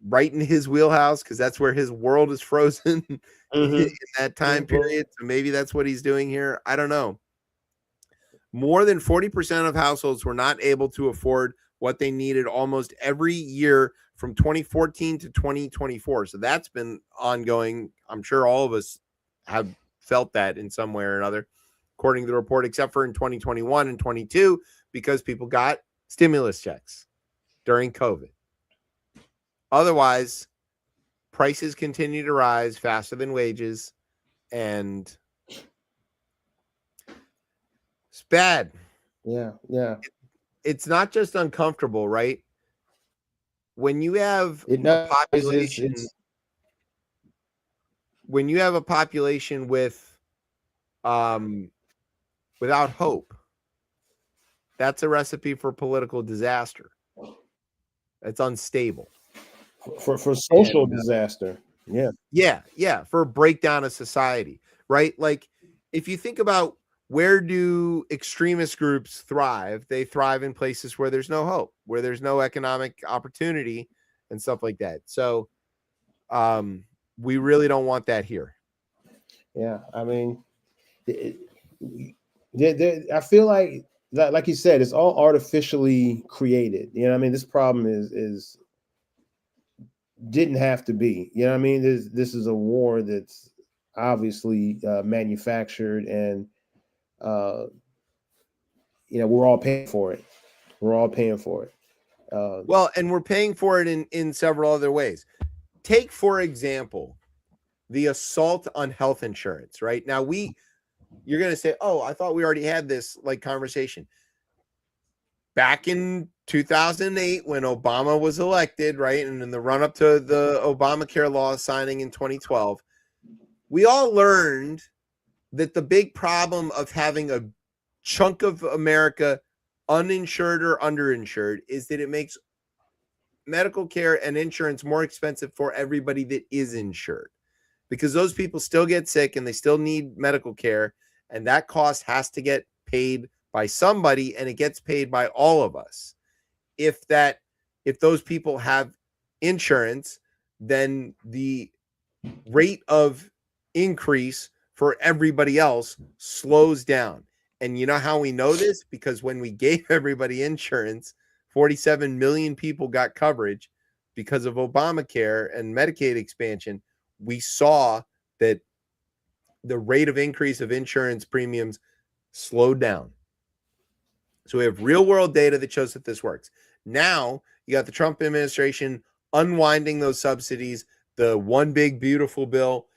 right in his wheelhouse because that's where his world is frozen in that time period. So maybe that's what he's doing here. I don't know. More than 40% of households were not able to afford what they needed almost every year from 2014 to 2024. So that's been ongoing. I'm sure all of us have felt that in some way or another, according to the report, except for in 2021 and 22, because people got stimulus checks during COVID. Otherwise, prices continue to rise faster than wages, and it's bad. Yeah. It's not just uncomfortable, right? When you have a population, when you have a population with without hope, that's a recipe for political disaster. It's unstable. For social disaster. Yeah, for a breakdown of society, right? Like if you think about where do extremist groups thrive? They thrive in places where there's no hope, where there's no economic opportunity and stuff like that. So we really don't want that here. Yeah, I mean, I feel like you said, it's all artificially created. You know what I mean? This problem is didn't have to be. You know what I mean? This is a war that's obviously manufactured, and we're all paying for it. Well, and we're paying for it in several other ways. Take, for example, the assault on health insurance, right? Now you're going to say, oh, I thought we already had this conversation. Back in 2008, when Obama was elected, right? And in the run up to the Obamacare law signing in 2012, we all learned that the big problem of having a chunk of America uninsured or underinsured is that it makes medical care and insurance more expensive for everybody that is insured, because those people still get sick and they still need medical care, and that cost has to get paid by somebody, and it gets paid by all of us. If those people have insurance, then the rate of increase for everybody else slows down. And you know how we know this? Because when we gave everybody insurance, 47 million people got coverage because of Obamacare and Medicaid expansion. We saw that the rate of increase of insurance premiums slowed down. So we have real world data that shows that this works. Now you got the Trump administration unwinding those subsidies. The one big beautiful bill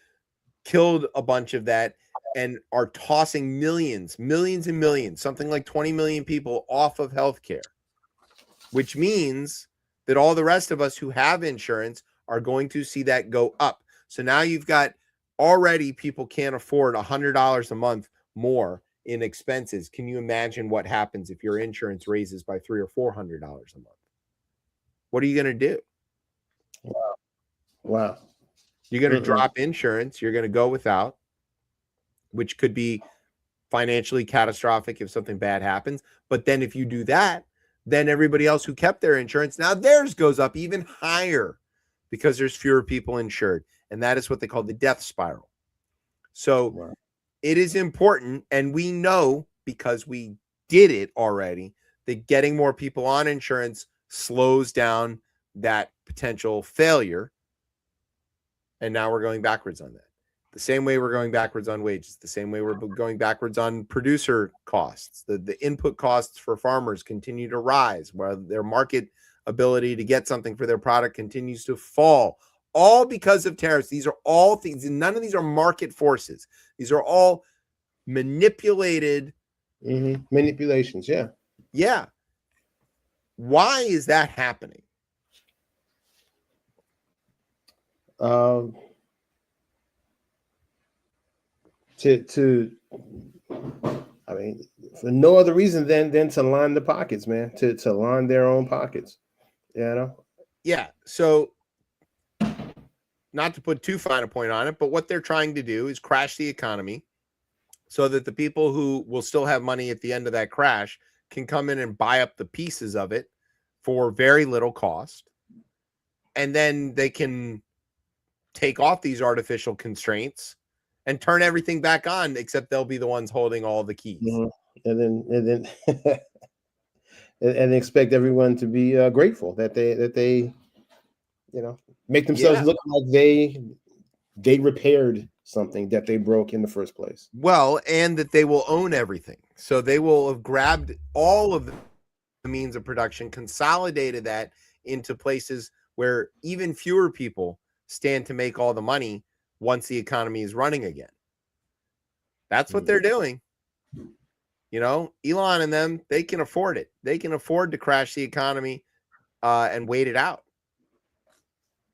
killed a bunch of that and are tossing millions and millions, something like 20 million people off of healthcare, which means that all the rest of us who have insurance are going to see that go up. So now you've got already people can't afford $100 a month more in expenses. Can you imagine what happens if your insurance raises by $300 or $400 a month? What are you going to do? Wow. You're going to drop insurance. You're going to go without, which could be financially catastrophic if something bad happens. But then if you do that, then everybody else who kept their insurance, now theirs goes up even higher because there's fewer people insured. And that is what they call the death spiral. So it is important, and we know because we did it already, that getting more people on insurance slows down that potential failure. And now we're going backwards on that. The same way we're going backwards on wages, the same way we're going backwards on producer costs. The input costs for farmers continue to rise, while their market ability to get something for their product continues to fall, all because of tariffs. These are all things, and none of these are market forces. These are all manipulated manipulations. Yeah. Yeah. Why is that happening? I mean, for no other reason than to line the pockets, man, to line their own pockets, you know? Yeah. So not to put too fine a point on it, but what they're trying to do is crash the economy so that the people who will still have money at the end of that crash can come in and buy up the pieces of it for very little cost. And then they can take off these artificial constraints and turn everything back on, except they'll be the ones holding all the keys. And then and expect everyone to be grateful that they make themselves look like they repaired something that they broke in the first place. Well, and that they will own everything. So they will have grabbed all of the means of production, consolidated that into places where even fewer people stand to make all the money once the economy is running again. That's what they're doing. You know, Elon and them, they can afford it. They can afford to crash the economy and wait it out.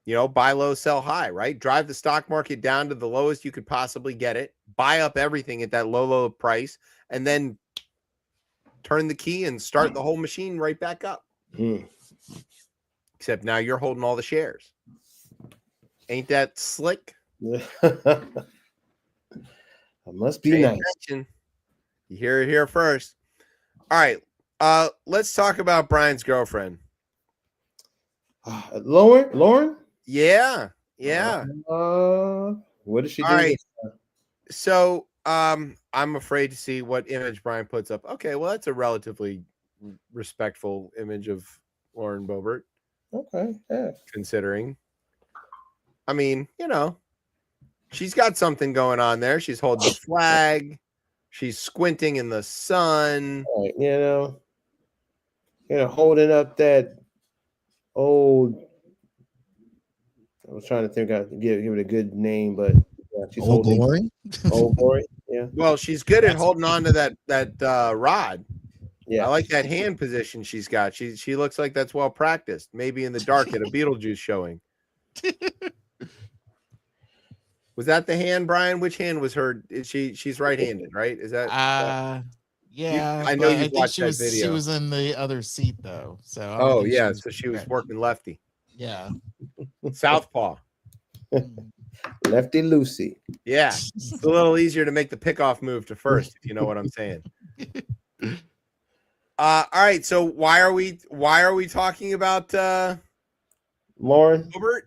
You know, buy low, sell high, right? Drive the stock market down to the lowest you could possibly get it, buy up everything at that low price, and then turn the key and start the whole machine right back up. Except now you're holding all the shares. Ain't that slick? It must be Pay nice. attention. You hear it here first. All right. Let's talk about Brian's girlfriend. Lauren? Yeah. What did she do? All right. So I'm afraid to see what image Brian puts up. Okay, well, that's a relatively respectful image of Lauren Boebert. Okay, yeah. Considering. I mean, you know, she's got something going on there. She's holding the flag. She's squinting in the sun. Right, holding up that old. I was trying to think of give it a good name, but she's Old holding Glory. Old Glory. Yeah. Well, she's good at holding on to that rod. Yeah. I like that hand position she's got. She looks like that's well practiced. Maybe in the dark at a Beetlejuice showing. Was that the hand, Brian? Which hand was her? She's right-handed, right? Is that? Yeah. I know but you've watched that video. She was in the other seat though. So I don't Oh think yeah, so she was working lefty. Yeah. Southpaw. Lefty Lucy. Yeah. It's a little easier to make the pickoff move to first, if you know what I'm saying. All right. So why are we talking about Lauren? Boebert?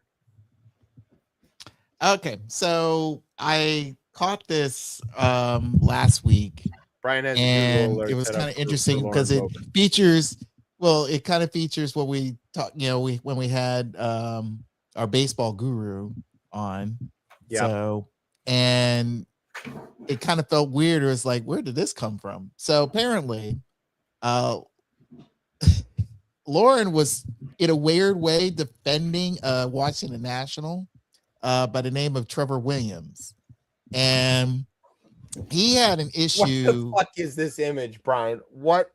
Okay, so I caught this last week, Brian has a Google and alert it was set kind up of for interesting Lauren because it Boebert. features. Well, it kind of features what we talked. When we had our baseball guru on. Yeah. So, and it kind of felt weird. It was like, where did this come from? So apparently, uh, Lauren was in a weird way defending Washington National by the name of Trevor Williams, and he had an What the issue. fuck is this image, Brian? What?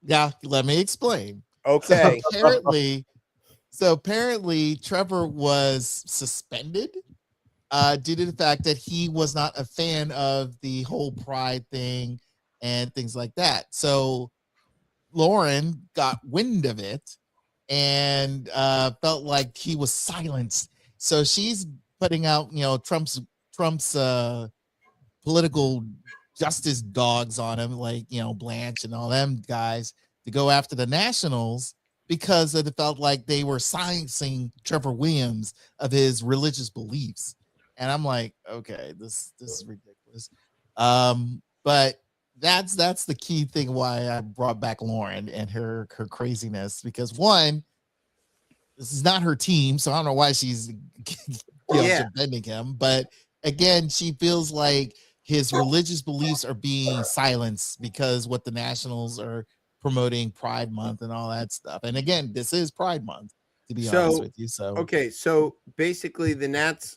Yeah, let me explain. Okay. So apparently, Trevor was suspended due to the fact that he was not a fan of the whole pride thing and things like that. So Lauren got wind of it and felt like he was silenced. So she's putting out, Trump's political justice dogs on him, like Blanche and all them guys, to go after the Nationals because it felt like they were silencing Trevor Williams of his religious beliefs. And I'm like, okay, this is ridiculous. But that's the key thing why I brought back Lauren and her craziness, because one, this is not her team, so I don't know why she's defending him. But again, she feels like his religious beliefs are being silenced because what the Nationals are promoting Pride Month and all that stuff. And again, this is Pride Month, to be honest with you. So okay, so basically the Nats,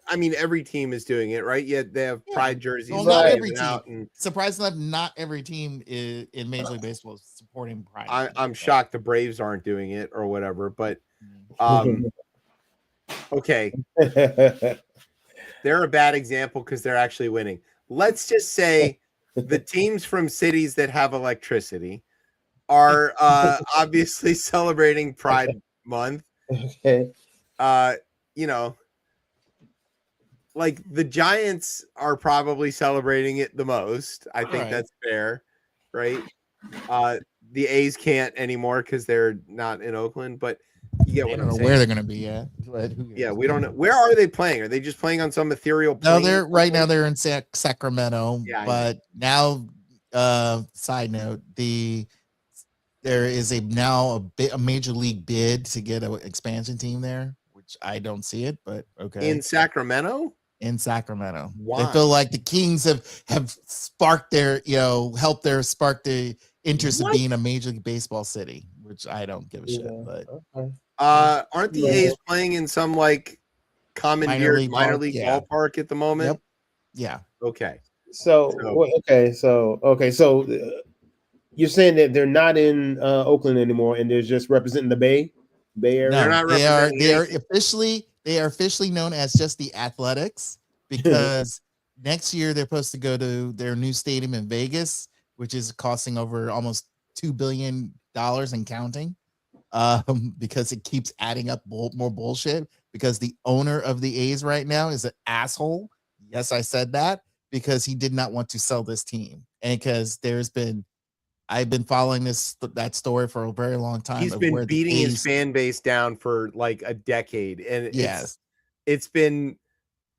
I mean, every team is doing it, right? Yeah, they have pride jerseys. Well, not every out team. and Surprisingly enough, not every team in Major League Baseball is supporting Pride. I'm shocked the Braves aren't doing it or whatever, but okay. They're a bad example because they're actually winning. Let's just say the teams from cities that have electricity are obviously celebrating Pride Month. Okay. Like the Giants are probably celebrating it the most. I think that's fair, right? The A's can't anymore because they're not in Oakland, but you get what I'm saying. Where they're going to be at. Yeah, we don't know. Where are they playing? Are they just playing on some ethereal plane? No, now they're in Sacramento. Yeah, but now, side note, there is a major league bid to get an expansion team there, which I don't see it, but okay. In Sacramento? In Sacramento. Why? They feel like the Kings have sparked their, sparked the interest of being a Major League Baseball city, which I don't give a shit. But aren't the A's playing in some like commandeered minor league ballpark at the moment? Yep. Yeah. Okay. So you're saying that they're not in Oakland anymore, and they're just representing the Bay Area. No, they're not representing. They are officially known as just the Athletics, because next year they're supposed to go to their new stadium in Vegas, which is costing over almost $2 billion and counting, because it keeps adding up more bullshit. Because the owner of the A's right now is an asshole. Yes, I said that, because he did not want to sell this team, and because I've been following that story for a very long time. He's been beating his fan base down for like a decade, and it's been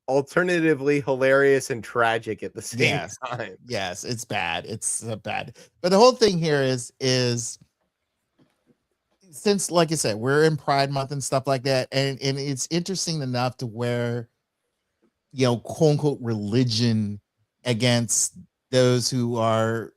alternatively hilarious and tragic at the same time. Yes, it's bad. It's bad. But the whole thing here is since, like I said, we're in Pride Month and stuff like that, and it's interesting enough to where, quote unquote, religion against those who are,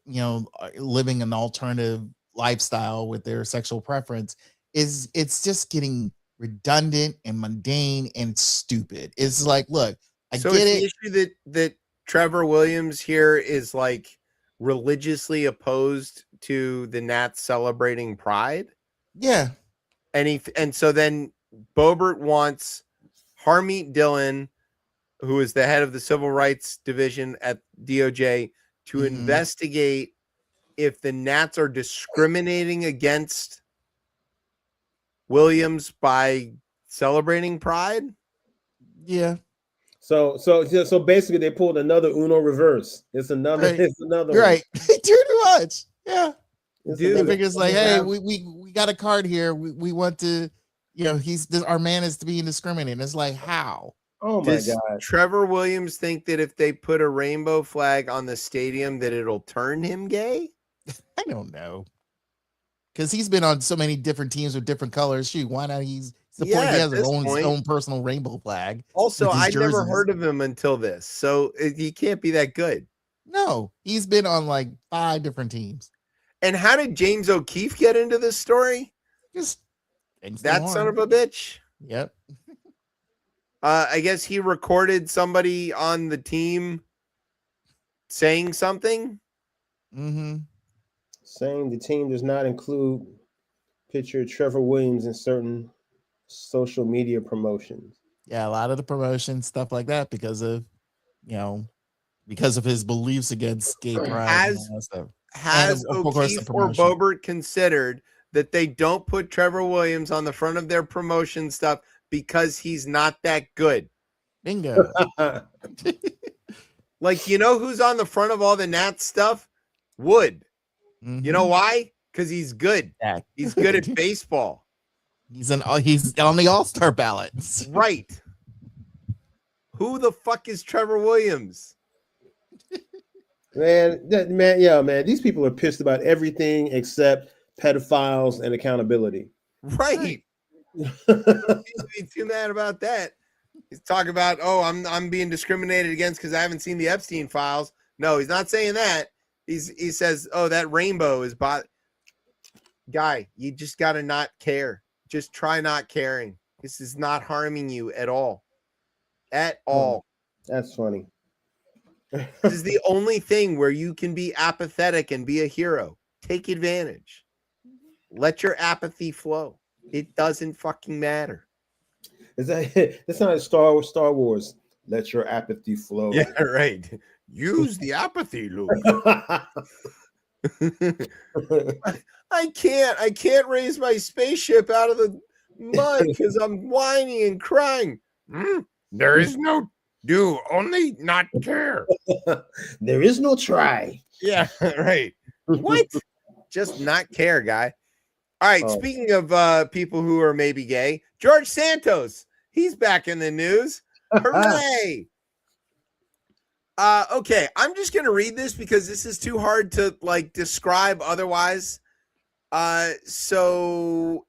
living an alternative lifestyle with their sexual preference it's just getting redundant and mundane and stupid. It's like, look, I get it. The issue that Trevor Williams here is like religiously opposed to the Nats celebrating Pride. Yeah. And so then Boebert wants Harmeet Dillon, who is the head of the Civil Rights Division at DOJ, to investigate if the Nats are discriminating against Williams by celebrating Pride. Yeah. So basically, they pulled another Uno reverse. It's another. Right. It's another. Right. Too much. Yeah. Dude, it's like, hey, we got a card here. We want to, our man is being discriminated. It's like, how? Oh my Does God. Trevor Williams think that if they put a rainbow flag on the stadium that it'll turn him gay? I don't know. Because he's been on so many different teams with different colors. Shoot, why not? He's support. Yeah, He at has this his point. own personal rainbow flag. Also, with his I'd never jerseys. heard of him until this, so he can't be that good. No, he's been on like 5 different teams. And how did James O'Keefe get into this story? Just That son of a bitch. Yep. I guess he recorded somebody on the team saying something. Mm-hmm. Saying the team does not include picture Trevor Williams in certain social media promotions. Yeah, a lot of the promotion stuff like that because of his beliefs against gay pride and all that stuff. Has And, of course, the O'Keefe or promotion. Bobert considered that they don't put Trevor Williams on the front of their promotion stuff because he's not that good? Bingo. Like, you know who's on the front of all the Nats stuff? Wood. Mm-hmm. You know why? Because he's good. Yeah. He's good at baseball. He's on the All-Star ballots. Right. Who the fuck is Trevor Williams? Man, these people are pissed about everything except pedophiles and accountability. Right. Don't be too mad about that. He's talking about, I'm being discriminated against because I haven't seen the Epstein files. No, he's not saying that. He says, that rainbow is guy, you just gotta not care. Just try not caring. This is not harming you at all. At all. That's funny. This is the only thing where you can be apathetic and be a hero. Take advantage. Let your apathy flow. It doesn't fucking matter. That's not Star Wars. Let your apathy flow. Yeah, right. Use the apathy, Luke. I can't raise my spaceship out of the mud because I'm whining and crying. There is no do, only not care. There is no try. Yeah, right. What? Just not care, guy. All right. Speaking of people who are maybe gay, George Santos, he's back in the news. Hooray! Okay, I'm just gonna read this because this is too hard to describe otherwise. So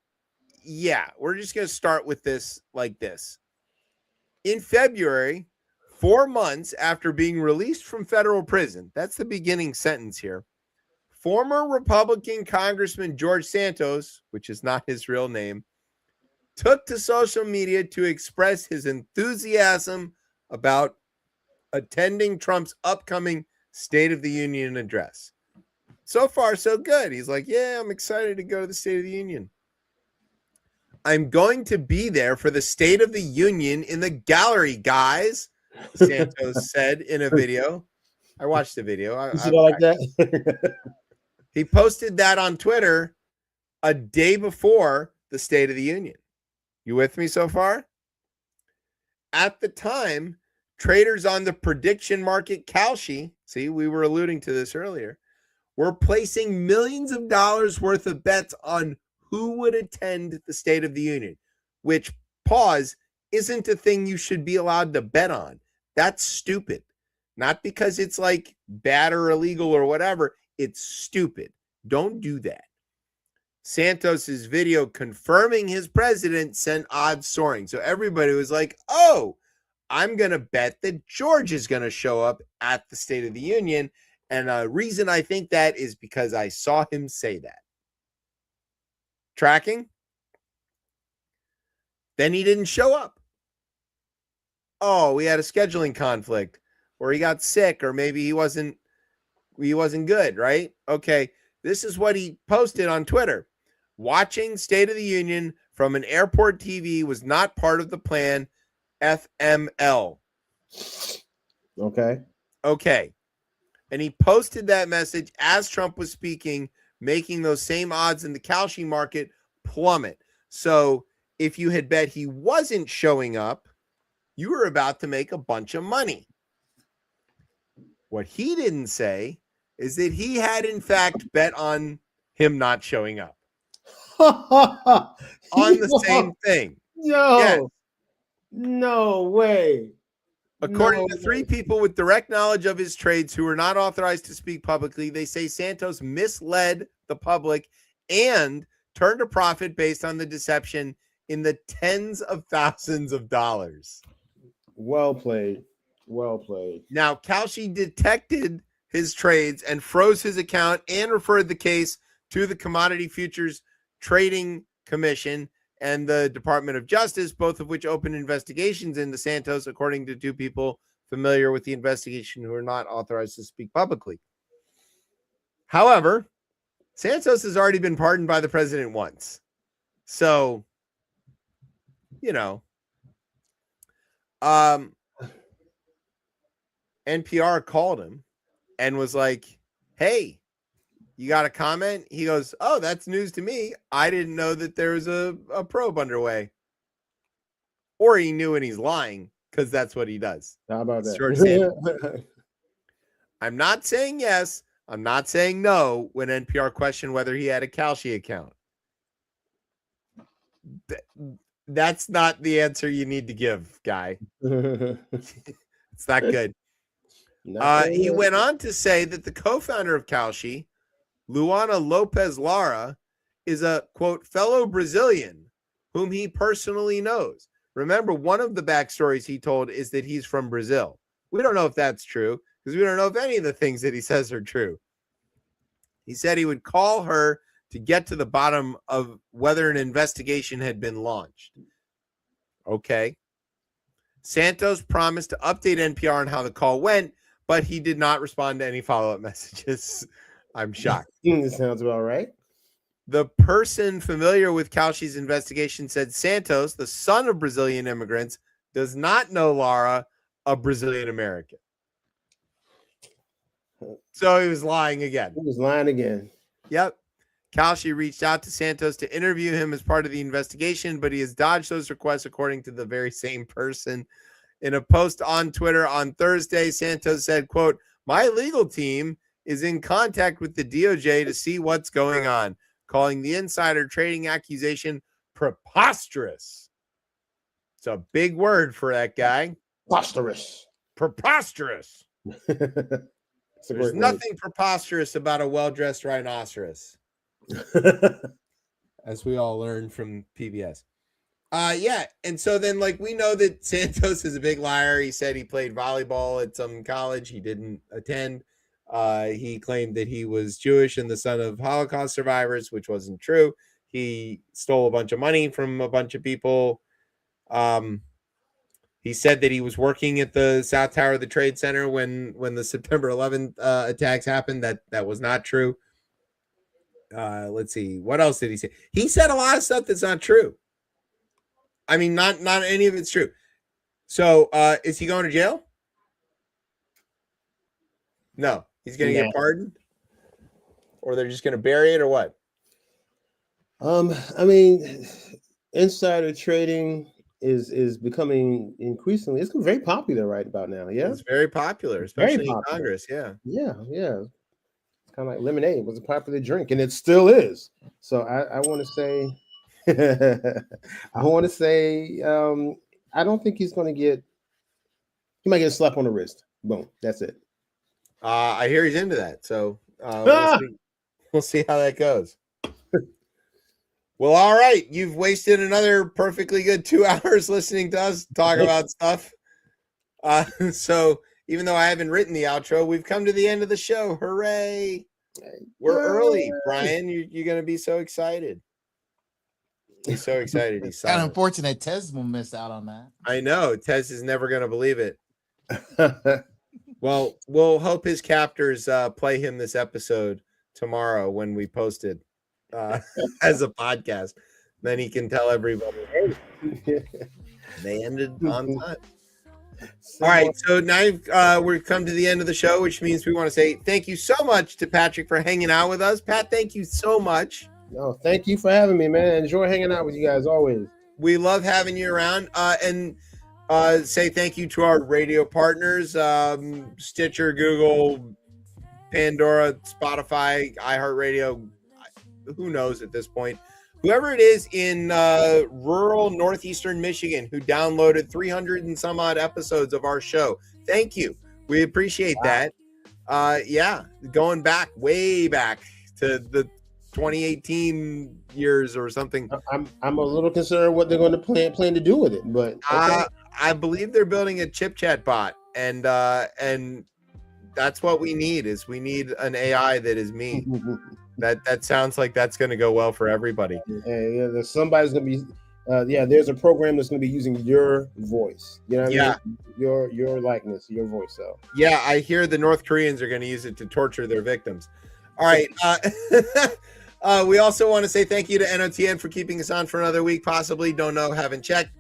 yeah, we're just gonna start with this like this. In February, 4 months after being released from federal prison, that's the beginning sentence here. Former Republican Congressman George Santos, which is not his real name, took to social media to express his enthusiasm about attending Trump's upcoming State of the Union address. So far, so good. He's like, yeah, I'm excited to go to the State of the Union. I'm going to be there for the State of the Union in the gallery, guys, Santos said in a video. I watched the video. I like that? He posted that on Twitter a day before the State of the Union. You with me so far? At the time, traders on the prediction market Kalshi, see, we were alluding to this earlier, were placing millions of dollars worth of bets on who would attend the State of the Union, which, pause, isn't a thing you should be allowed to bet on. That's stupid. Not because it's like bad or illegal or whatever. It's stupid. Don't do that. Santos's video confirming his president sent odds soaring. So everybody was like, oh, I'm going to bet that George is going to show up at the State of the Union. And a reason I think that is because I saw him say that. Tracking? Then he didn't show up. Oh, we had a scheduling conflict, or he got sick, or maybe he wasn't good, right? Okay, this is what he posted on Twitter. Watching State of the Union from an airport TV was not part of the plan. FML. Okay. And he posted that message as Trump was speaking, making those same odds in the Kalshi market plummet. So if you had bet he wasn't showing up, you were about to make a bunch of money. What he didn't say is that he had, in fact, bet on him not showing up. On the same thing. Yo. Yes. No way. According No to 3 way. people with direct knowledge of his trades who were not authorized to speak publicly, they say Santos misled the public and turned a profit based on the deception in the tens of thousands of dollars. Well played. Well played. Now, Kalshi detected his trades and froze his account and referred the case to the Commodity Futures Trading Commission and the Department of Justice, both of which opened investigations into Santos, according to 2 people familiar with the investigation who are not authorized to speak publicly. However, Santos has already been pardoned by the president once. So, you know, NPR called him and was like, hey, you got a comment? He goes, oh, that's news to me. I didn't know that there was a probe underway. Or he knew and he's lying because that's what he does. How about Short that? I'm not saying yes. I'm not saying no when NPR questioned whether he had a Kalshi account. That's not the answer you need to give, guy. It's not good. He went on to say that the co-founder of Kalshi, Luana Lopez Lara, is a, quote, fellow Brazilian whom he personally knows. Remember, one of the backstories he told is that he's from Brazil. We don't know if that's true because we don't know if any of the things that he says are true. He said he would call her to get to the bottom of whether an investigation had been launched. Okay. Santos promised to update NPR on how the call went, but he did not respond to any follow-up messages. I'm shocked. This sounds about right. The person familiar with Kalshi's investigation said Santos, the son of Brazilian immigrants, does not know Lara, a Brazilian American. So he was lying again. He was lying again. Yep. Kalshi reached out to Santos to interview him as part of the investigation, but he has dodged those requests, according to the very same person. In a post on Twitter on Thursday, Santos said, quote, my legal team is in contact with the DOJ to see what's going on, calling the insider trading accusation preposterous. It's a big word for that guy. Preposterous. Preposterous. There's nothing preposterous about a well-dressed rhinoceros. As we all learned from PBS. Yeah, and so then like we know that Santos is a big liar. He said he played volleyball at some college. He didn't attend. He claimed that he was Jewish and the son of Holocaust survivors, which wasn't true. He stole a bunch of money from a bunch of people. He said that he was working at the South Tower of the Trade Center when the September 11th attacks happened. That was not true. Let's see. What else did he say? He said a lot of stuff that's not true. I mean, not any of it's true. So is he going to jail? No. He's going to get pardoned? Or they're just going to bury it or what? I mean, insider trading is becoming increasingly, it's very popular right about now. Yeah, it's very popular, especially in Congress. Yeah. It's kind of like lemonade. It was a popular drink, and it still is. So I want to say, I don't think he's going to get. He might get a slap on the wrist. Boom. That's it. I hear he's into that. So we'll see how that goes. Well, all right. You've wasted another perfectly good 2 hours listening to us talk about stuff. So even though I haven't written the outro, we've come to the end of the show. Hooray. We're early, Brian. You're going to be so excited. He's so excited. He's kind of unfortunate. Tez will miss out on that. I know. Tez is never going to believe it. Well, we'll hope his captors play him this episode tomorrow when we post it as a podcast. Then he can tell everybody, hey, they ended on time. All right, so now we've come to the end of the show, which means we want to say thank you so much to Patrick for hanging out with us. Pat, thank you so much. No, thank you for having me, man. I enjoy hanging out with you guys always. We love having you around. And say thank you to our radio partners, Stitcher, Google, Pandora, Spotify, iHeartRadio. Who knows at this point? whoever it is in rural northeastern Michigan who downloaded 300 and some odd episodes of our show. Thank you. We appreciate that. Yeah, going back, way back to the 2018 years or something. I'm a little concerned what they're going to plan to do with it, but okay. I believe they're building a ChipChat bot, and that's what we need. Is we need an AI that is me. That sounds like that's going to go well for everybody. Yeah, somebody's going to be. There's a program that's going to be using your voice. You know what I mean? Your likeness, your voice. So yeah, I hear the North Koreans are going to use it to torture their victims. All right. We also want to say thank you to NOTN for keeping us on for another week, possibly. Don't know, haven't checked.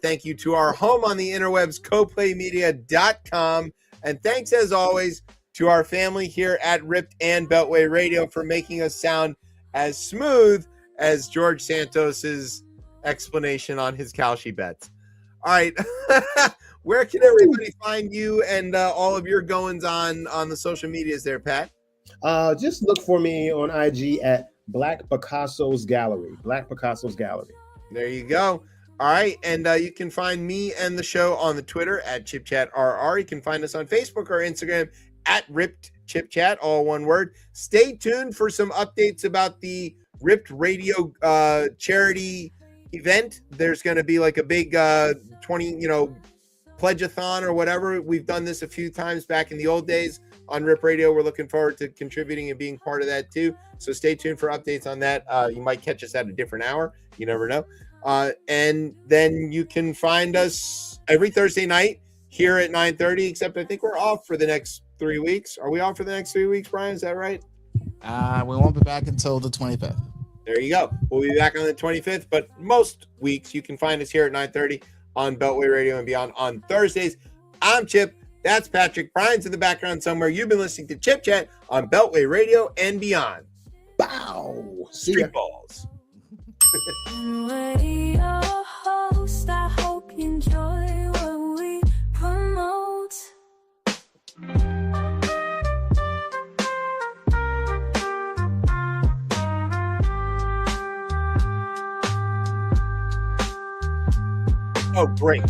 Thank you to our home on the interwebs, coplaymedia.com. And thanks, as always, to our family here at Ripped and Beltway Radio for making us sound as smooth as George Santos's explanation on his Kalshi bets. All right. Where can everybody find you and all of your goings on the social medias there, Pat? Just look for me on IG at Black Picasso's Gallery. Black Picasso's Gallery. There you go. All right. And you can find me and the show on the Twitter at ChipChatRR. You can find us on Facebook or Instagram at Ripped ChipChat, all one word. Stay tuned for some updates about the Ripped Radio charity event. There's going to be like a big 20, pledge-a-thon or whatever. We've done this a few times back in the old days on Rip Radio. We're looking forward to contributing and being part of that too. So stay tuned for updates on that. You might catch us at a different hour. You never know. And then you can find us every Thursday night here at 9:30, except I think we're off for the next 3 weeks. Are we off for the next 3 weeks, Brian? Is that right? We won't be back until the 25th. There you go. We'll be back on the 25th, but most weeks you can find us here at 9:30 on Beltway Radio and Beyond on Thursdays. I'm Chip. That's Patrick. Brian's in the background somewhere. You've been listening to Chip Chat on Beltway Radio and Beyond. Bow. Street balls. Radio host, I hope you enjoy what we promote. Oh, great.